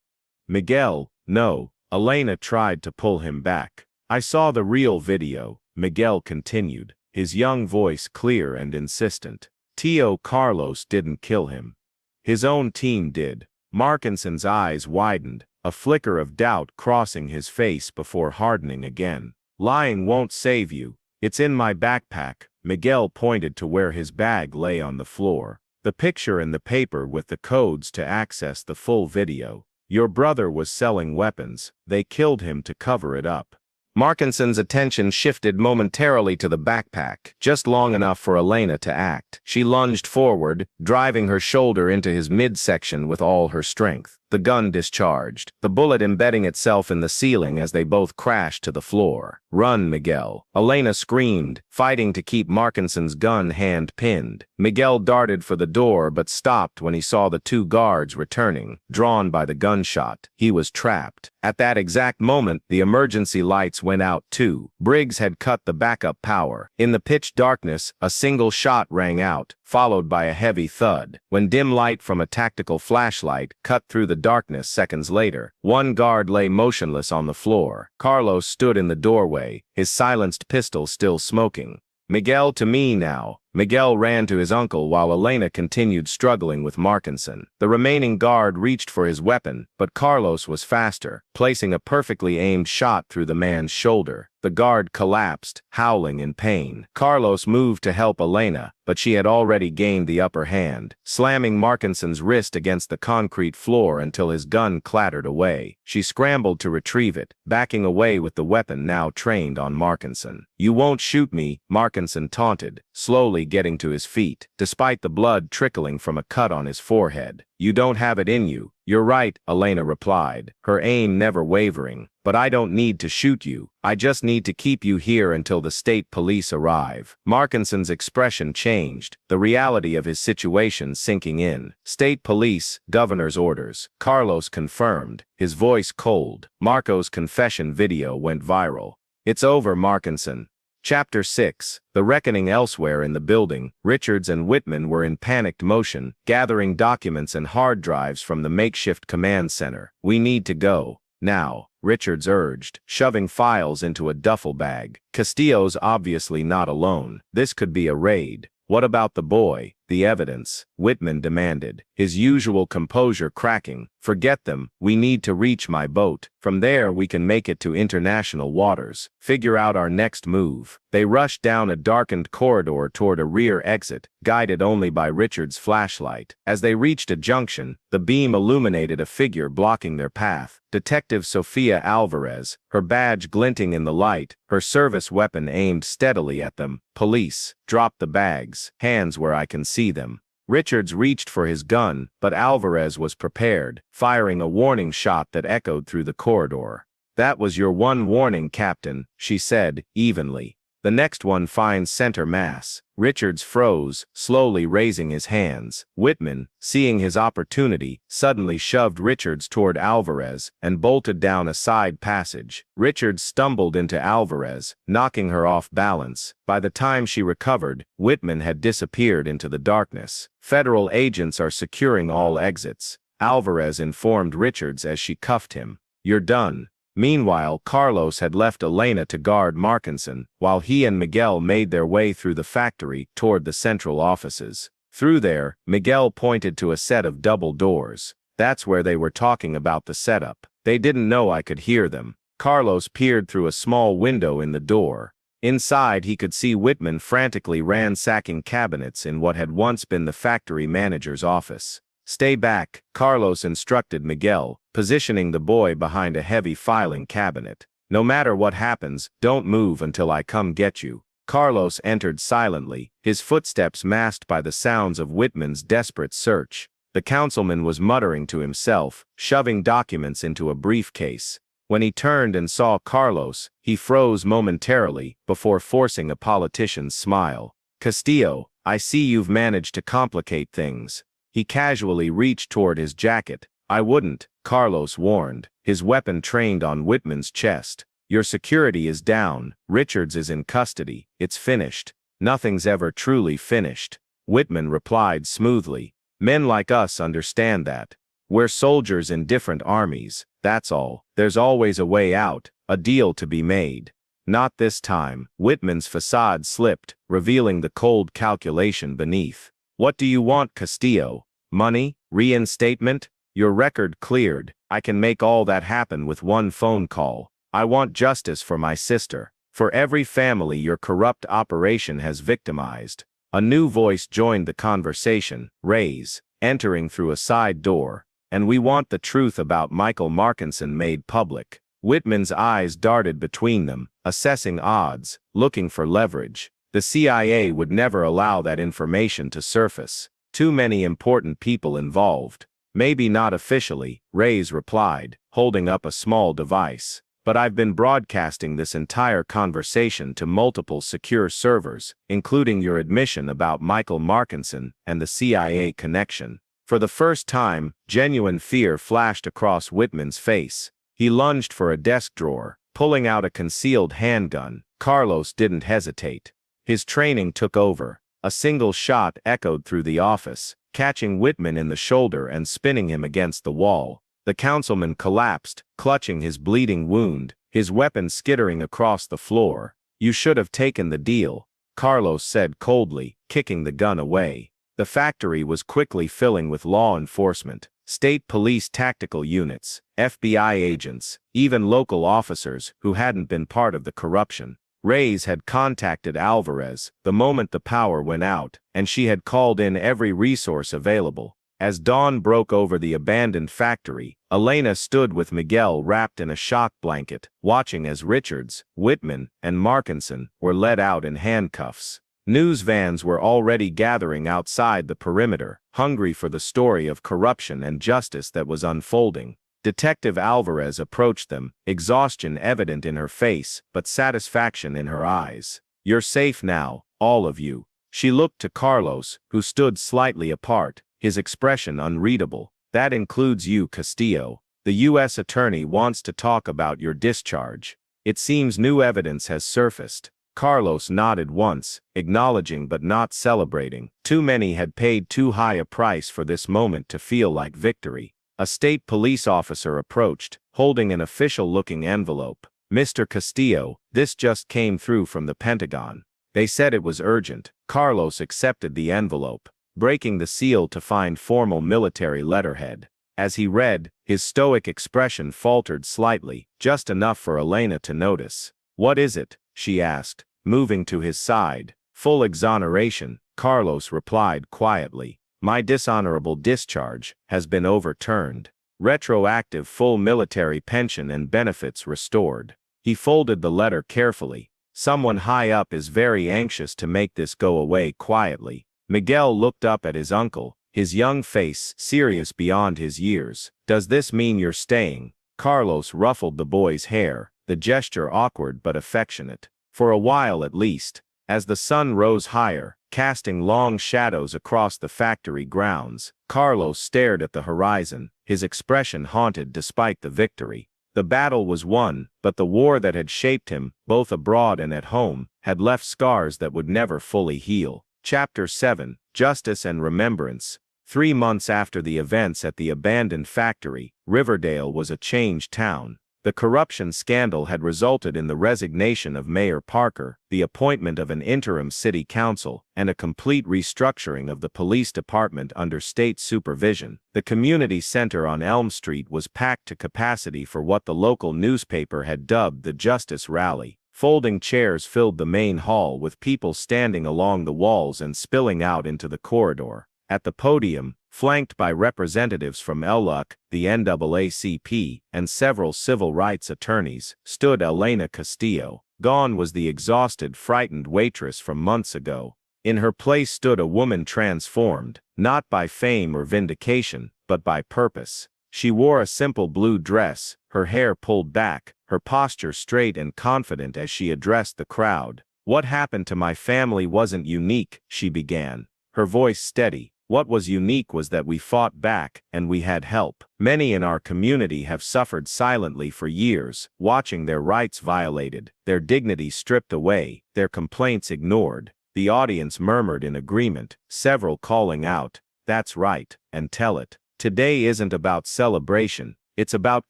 "Miguel, no." Elena tried to pull him back. "I saw the real video," Miguel continued, his young voice clear and insistent. "Tio Carlos didn't kill him. His own team did." Markinson's eyes widened, a flicker of doubt crossing his face before hardening again. Lying won't save you. It's in my backpack. Miguel pointed to where his bag lay on the floor. The picture in the paper with the codes to access the full video. Your brother was selling weapons. They killed him to cover it up. Markinson's attention shifted momentarily to the backpack, just long enough for Elena to act. She lunged forward, driving her shoulder into his midsection with all her strength. The gun discharged, the bullet embedding itself in the ceiling as they both crashed to the floor. "Run, Miguel." Elena screamed, fighting to keep Markinson's gun hand pinned. Miguel darted for the door but stopped when he saw the two guards returning, drawn by the gunshot. He was trapped. At that exact moment, the emergency lights went out too. Briggs had cut the backup power. In the pitch darkness, a single shot rang out, followed by a heavy thud. When dim light from a tactical flashlight cut through the darkness seconds later, one guard lay motionless on the floor. Carlos stood in the doorway, his silenced pistol still smoking. "Miguel, to me now." Miguel ran to his uncle while Elena continued struggling with Markinson. The remaining guard reached for his weapon, but Carlos was faster, placing a perfectly aimed shot through the man's shoulder. The guard collapsed, howling in pain. Carlos moved to help Elena, but she had already gained the upper hand, slamming Markinson's wrist against the concrete floor until his gun clattered away. She scrambled to retrieve it, backing away with the weapon now trained on Markinson. "You won't shoot me," Markinson taunted, slowly getting to his feet, despite the blood trickling from a cut on his forehead. "You don't have it in you." "You're right," Elena replied, her aim never wavering. "But I don't need to shoot you. I just need to keep you here until the state police arrive." Markinson's expression changed, the reality of his situation sinking in. "State police, governor's orders." Carlos confirmed, his voice cold. Marco's confession video went viral. "It's over, Markinson." Chapter 6. The reckoning. Elsewhere in the building, Richards and Whitman were in panicked motion, gathering documents and hard drives from the makeshift command center. "We need to go now," Richards urged, shoving files into a duffel bag. "Castillo's obviously not alone. This could be a raid." "What about the boy? The evidence?" Whitman demanded, his usual composure cracking. "Forget them. We need to reach my boat. From there we can make it to international waters. Figure out our next move." They rushed down a darkened corridor toward a rear exit, guided only by Richard's flashlight. As they reached a junction, the beam illuminated a figure blocking their path. Detective Sofia Alvarez, her badge glinting in the light, her service weapon aimed steadily at them. "Police, drop the bags. Hands where I can see them." Richards reached for his gun, but Alvarez was prepared, firing a warning shot that echoed through the corridor. "That was your one warning, Captain," she said, evenly. "The next one finds center mass." Richards froze, slowly raising his hands. Whitman, seeing his opportunity, suddenly shoved Richards toward Alvarez and bolted down a side passage. Richards stumbled into Alvarez, knocking her off balance. By the time she recovered, Whitman had disappeared into the darkness. "Federal agents are securing all exits," Alvarez informed Richards as she cuffed him. "You're done." Meanwhile, Carlos had left Elena to guard Markinson, while he and Miguel made their way through the factory toward the central offices. Through there, Miguel pointed to a set of double doors. "That's where they were talking about the setup. They didn't know I could hear them." Carlos peered through a small window in the door. Inside, he could see Whitman frantically ransacking cabinets in what had once been the factory manager's office. "Stay back," Carlos instructed Miguel, positioning the boy behind a heavy filing cabinet. "No matter what happens, don't move until I come get you." Carlos entered silently, his footsteps masked by the sounds of Whitman's desperate search. The councilman was muttering to himself, shoving documents into a briefcase. When he turned and saw Carlos, he froze momentarily before forcing a politician's smile. "Castillo, I see you've managed to complicate things." He casually reached toward his jacket. "I wouldn't," Carlos warned, his weapon trained on Whitman's chest. "Your security is down. Richards is in custody. It's finished." "Nothing's ever truly finished," Whitman replied smoothly. "Men like us understand that. We're soldiers in different armies, that's all. There's always a way out, a deal to be made." "Not this time." Whitman's facade slipped, revealing the cold calculation beneath. "What do you want, Castillo? Money? Reinstatement?" Your record cleared. I can make all that happen with one phone call. I want justice for my sister. For every family your corrupt operation has victimized. A new voice joined the conversation, Ray's, entering through a side door. And we want the truth about Michael Markinson made public. Whitman's eyes darted between them, assessing odds, looking for leverage. The CIA would never allow that information to surface. Too many important people involved. Maybe not officially, Ray's replied, holding up a small device. But I've been broadcasting this entire conversation to multiple secure servers, including your admission about Michael Markinson and the CIA connection. For the first time, genuine fear flashed across Whitman's face. He lunged for a desk drawer, pulling out a concealed handgun. Carlos didn't hesitate. His training took over. A single shot echoed through the office, catching Whitman in the shoulder and spinning him against the wall. The councilman collapsed, clutching his bleeding wound, his weapon skittering across the floor. You should have taken the deal, Carlos said coldly, kicking the gun away. The factory was quickly filling with law enforcement, state police tactical units, FBI agents, even local officers who hadn't been part of the corruption. Reyes had contacted Alvarez the moment the power went out, and she had called in every resource available. As dawn broke over the abandoned factory, Elena stood with Miguel wrapped in a shock blanket, watching as Richards, Whitman, and Markinson were led out in handcuffs. News vans were already gathering outside the perimeter, hungry for the story of corruption and justice that was unfolding. Detective Alvarez approached them, exhaustion evident in her face, but satisfaction in her eyes. You're safe now, all of you. She looked to Carlos, who stood slightly apart, his expression unreadable. That includes you, Castillo. The U.S. attorney wants to talk about your discharge. It seems new evidence has surfaced. Carlos nodded once, acknowledging but not celebrating. Too many had paid too high a price for this moment to feel like victory. A state police officer approached, holding an official-looking envelope. Mr. Castillo, this just came through from the Pentagon. They said it was urgent. Carlos accepted the envelope, breaking the seal to find formal military letterhead. As he read, his stoic expression faltered slightly, just enough for Elena to notice. What is it? She asked, moving to his side. Full exoneration, Carlos replied quietly. My dishonorable discharge has been overturned. Retroactive full military pension and benefits restored. He folded the letter carefully. Someone high up is very anxious to make this go away quietly. Miguel looked up at his uncle, his young face serious beyond his years. Does this mean you're staying? Carlos ruffled the boy's hair, the gesture awkward but affectionate. For a while at least. As the sun rose higher, casting long shadows across the factory grounds, Carlos stared at the horizon, his expression haunted despite the victory. The battle was won, but the war that had shaped him, both abroad and at home, had left scars that would never fully heal. Chapter 7, Justice and Remembrance. 3 months after the events at the abandoned factory, Riverdale was a changed town. The corruption scandal had resulted in the resignation of Mayor Parker, the appointment of an interim city council, and a complete restructuring of the police department under state supervision. The community center on Elm Street was packed to capacity for what the local newspaper had dubbed the Justice Rally. Folding chairs filled the main hall with people standing along the walls and spilling out into the corridor. At the podium, flanked by representatives from LUC, the NAACP, and several civil rights attorneys, stood Elena Castillo. Gone was the exhausted, frightened waitress from months ago. In her place stood a woman transformed, not by fame or vindication, but by purpose. She wore a simple blue dress, her hair pulled back, her posture straight and confident as she addressed the crowd. What happened to my family wasn't unique, she began, her voice steady. What was unique was that we fought back, and we had help. Many in our community have suffered silently for years, watching their rights violated, their dignity stripped away, their complaints ignored. The audience murmured in agreement, several calling out, "That's right, and tell it." Today isn't about celebration, it's about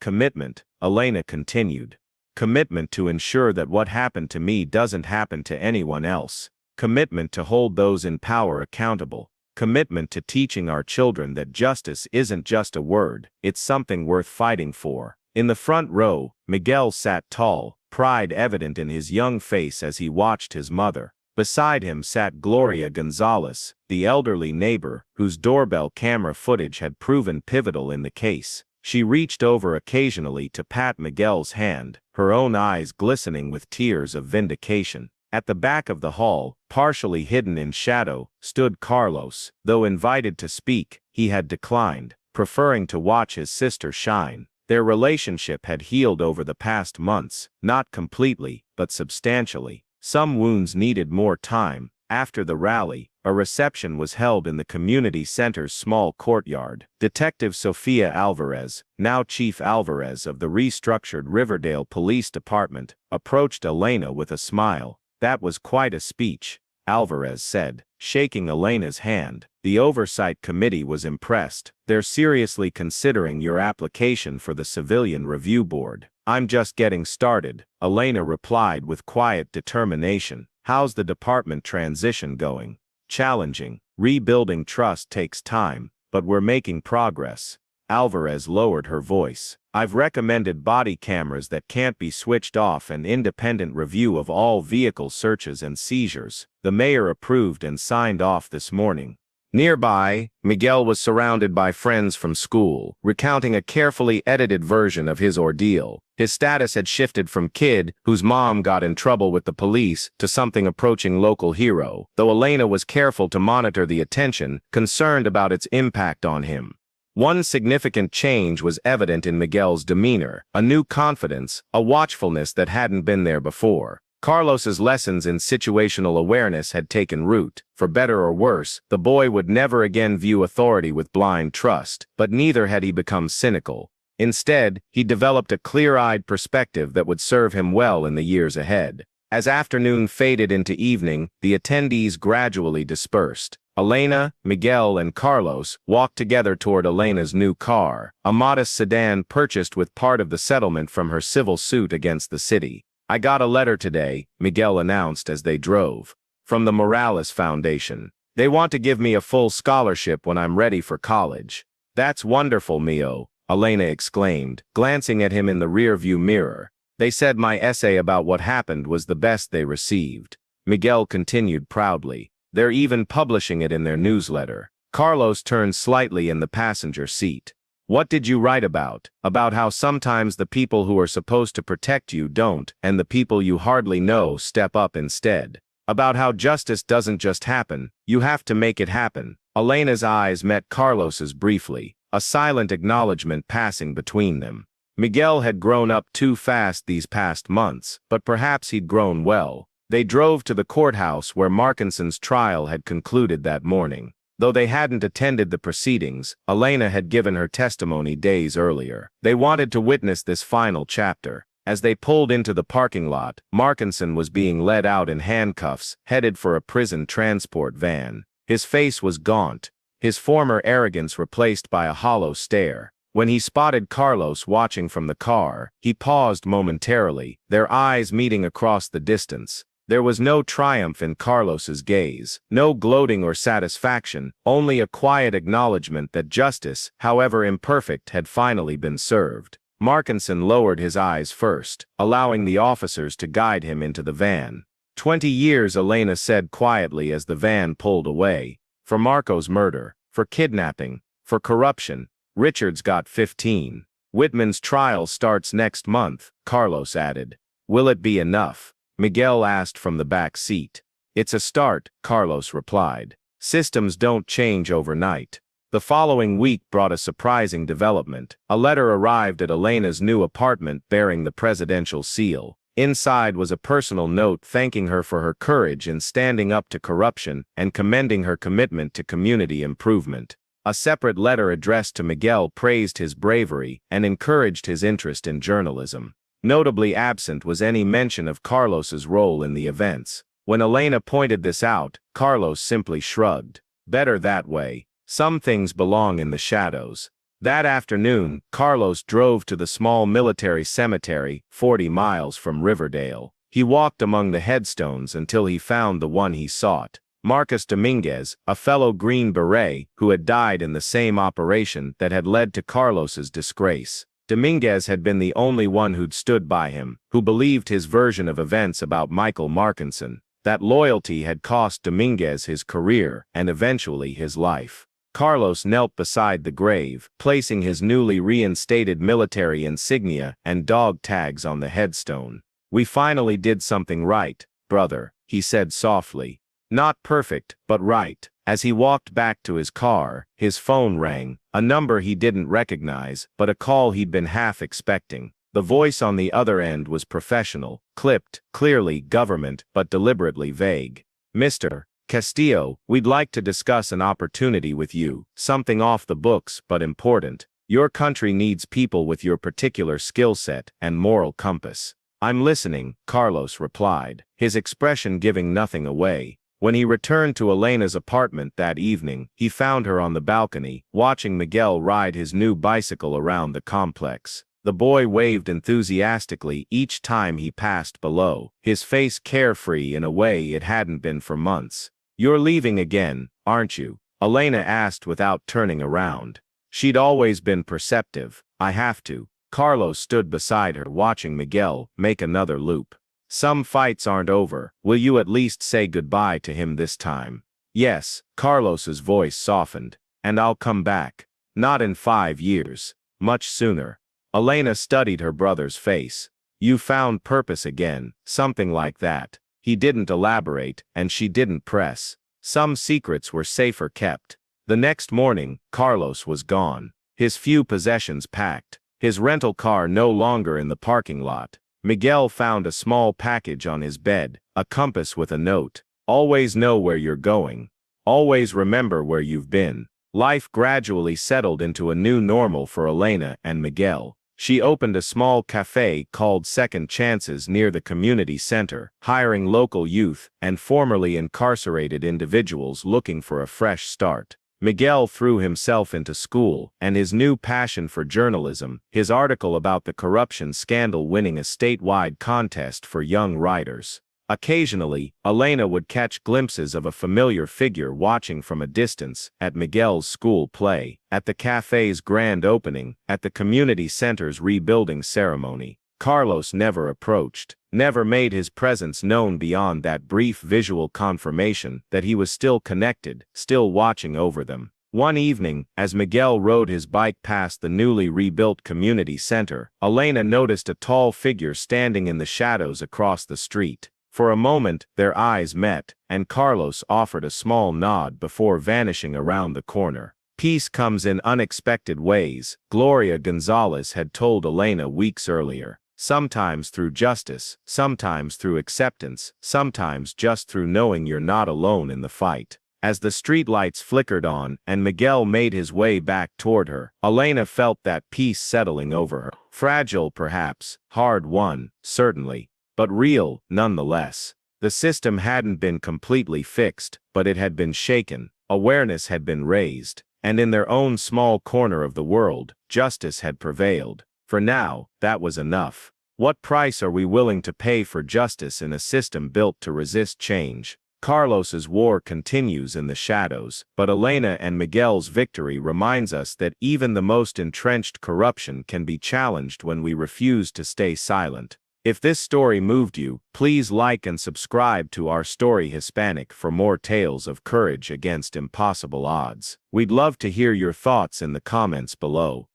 commitment, Elena continued. Commitment to ensure that what happened to me doesn't happen to anyone else. Commitment to hold those in power accountable. commitment to teaching our children that justice isn't just a word, it's something worth fighting for. In the front row, Miguel sat tall, pride evident in his young face as he watched his mother. Beside him sat Gloria Gonzalez, the elderly neighbor, whose doorbell camera footage had proven pivotal in the case. She reached over occasionally to pat Miguel's hand, her own eyes glistening with tears of vindication. At the back of the hall, partially hidden in shadow, stood Carlos. Though invited to speak, he had declined, preferring to watch his sister shine. Their relationship had healed over the past months, not completely, but substantially. Some wounds needed more time. After the rally, a reception was held in the community center's small courtyard. Detective Sofia Alvarez, now Chief Alvarez of the restructured Riverdale Police Department, approached Elena with a smile. "That was quite a speech," Alvarez said, shaking Elena's hand. "The Oversight Committee was impressed. They're seriously considering your application for the Civilian Review Board." "I'm just getting started," Elena replied with quiet determination. "How's the department transition going?" "Challenging. Rebuilding trust takes time, but we're making progress." Alvarez lowered her voice. "I've recommended body cameras that can't be switched off and independent review of all vehicle searches and seizures. The mayor approved and signed off this morning." Nearby, Miguel was surrounded by friends from school, recounting a carefully edited version of his ordeal. His status had shifted from kid whose mom got in trouble with the police to something approaching local hero, though Elena was careful to monitor the attention, concerned about its impact on him. One significant change was evident in Miguel's demeanor, a new confidence, a watchfulness that hadn't been there before. Carlos's lessons in situational awareness had taken root. For better or worse, the boy would never again view authority with blind trust, but neither had he become cynical. Instead, he developed a clear-eyed perspective that would serve him well in the years ahead. As afternoon faded into evening, the attendees gradually dispersed. Elena, Miguel, and Carlos walked together toward Elena's new car, a modest sedan purchased with part of the settlement from her civil suit against the city. "I got a letter today," Miguel announced as they drove, "from the Morales Foundation. They want to give me a full scholarship when I'm ready for college." "That's wonderful, Mio," Elena exclaimed, glancing at him in the rearview mirror. "They said my essay about what happened was the best they received." Miguel continued proudly. "They're even publishing it in their newsletter." Carlos turned slightly in the passenger seat. "What did you write about?" "About how sometimes the people who are supposed to protect you don't, and the people you hardly know step up instead. About how justice doesn't just happen, you have to make it happen." Elena's eyes met Carlos's briefly, a silent acknowledgement passing between them. Miguel had grown up too fast these past months, but perhaps he'd grown well. They drove to the courthouse where Markinson's trial had concluded that morning. Though they hadn't attended the proceedings, Elena had given her testimony days earlier. They wanted to witness this final chapter. As they pulled into the parking lot, Markinson was being led out in handcuffs, headed for a prison transport van. His face was gaunt, his former arrogance replaced by a hollow stare. When he spotted Carlos watching from the car, he paused momentarily, their eyes meeting across the distance. There was no triumph in Carlos's gaze, no gloating or satisfaction, only a quiet acknowledgement that justice, however imperfect, had finally been served. Markinson lowered his eyes first, allowing the officers to guide him into the van. 20 years, Elena said quietly as the van pulled away. For Marco's murder, for kidnapping, for corruption, Richards got 15. Whitman's trial starts next month, Carlos added. Will it be enough? Miguel asked from the back seat. It's a start, Carlos replied. Systems don't change overnight. The following week brought a surprising development. A letter arrived at Elena's new apartment bearing the presidential seal. Inside was a personal note thanking her for her courage in standing up to corruption and commending her commitment to community improvement. A separate letter addressed to Miguel praised his bravery and encouraged his interest in journalism. Notably absent was any mention of Carlos's role in the events. When Elena pointed this out, Carlos simply shrugged. Better that way. Some things belong in the shadows. That afternoon, Carlos drove to the small military cemetery, 40 miles from Riverdale. He walked among the headstones until he found the one he sought. Marcus Dominguez, a fellow Green Beret who had died in the same operation that had led to Carlos's disgrace. Dominguez had been the only one who'd stood by him, who believed his version of events about Michael Markinson. That loyalty had cost Dominguez his career and eventually his life. Carlos knelt beside the grave, placing his newly reinstated military insignia and dog tags on the headstone. "We finally did something right, brother," he said softly. "Not perfect, but right." As he walked back to his car, his phone rang, a number he didn't recognize, but a call he'd been half expecting. The voice on the other end was professional, clipped, clearly government, but deliberately vague. "Mr. Castillo, we'd like to discuss an opportunity with you, something off the books but important. Your country needs people with your particular skill set and moral compass." "I'm listening," Carlos replied, his expression giving nothing away. When he returned to Elena's apartment that evening, he found her on the balcony, watching Miguel ride his new bicycle around the complex. The boy waved enthusiastically each time he passed below, his face carefree in a way it hadn't been for months. "You're leaving again, aren't you?" Elena asked without turning around. She'd always been perceptive. "I have to." Carlos stood beside her, watching Miguel make another loop. "Some fights aren't over. Will you at least say goodbye to him this time?" "Yes," Carlos's voice softened. "And I'll come back. Not in 5 years. Much sooner." Elena studied her brother's face. "You found purpose again," something like that. He didn't elaborate, and she didn't press. Some secrets were safer kept. The next morning, Carlos was gone. His few possessions packed. His rental car no longer in the parking lot. Miguel found a small package on his bed, a compass with a note. "Always know where you're going. Always remember where you've been." Life gradually settled into a new normal for Elena and Miguel. She opened a small cafe called Second Chances near the community center, hiring local youth and formerly incarcerated individuals looking for a fresh start. Miguel threw himself into school, and his new passion for journalism, his article about the corruption scandal winning a statewide contest for young writers. Occasionally, Elena would catch glimpses of a familiar figure watching from a distance, at Miguel's school play, at the cafe's grand opening, at the community center's rebuilding ceremony. Carlos never approached, never made his presence known beyond that brief visual confirmation that he was still connected, still watching over them. One evening, as Miguel rode his bike past the newly rebuilt community center, Elena noticed a tall figure standing in the shadows across the street. For a moment, their eyes met, and Carlos offered a small nod before vanishing around the corner. "Peace comes in unexpected ways," Gloria Gonzalez had told Elena weeks earlier. "Sometimes through justice, sometimes through acceptance, sometimes just through knowing you're not alone in the fight." As the streetlights flickered on and Miguel made his way back toward her, Elena felt that peace settling over her. Fragile perhaps, hard-won, certainly, but real, nonetheless. The system hadn't been completely fixed, but it had been shaken, awareness had been raised, and in their own small corner of the world, justice had prevailed. For now, that was enough. What price are we willing to pay for justice in a system built to resist change? Carlos's war continues in the shadows, but Elena and Miguel's victory reminds us that even the most entrenched corruption can be challenged when we refuse to stay silent. If this story moved you, please like and subscribe to our story Hispanic for more tales of courage against impossible odds. We'd love to hear your thoughts in the comments below.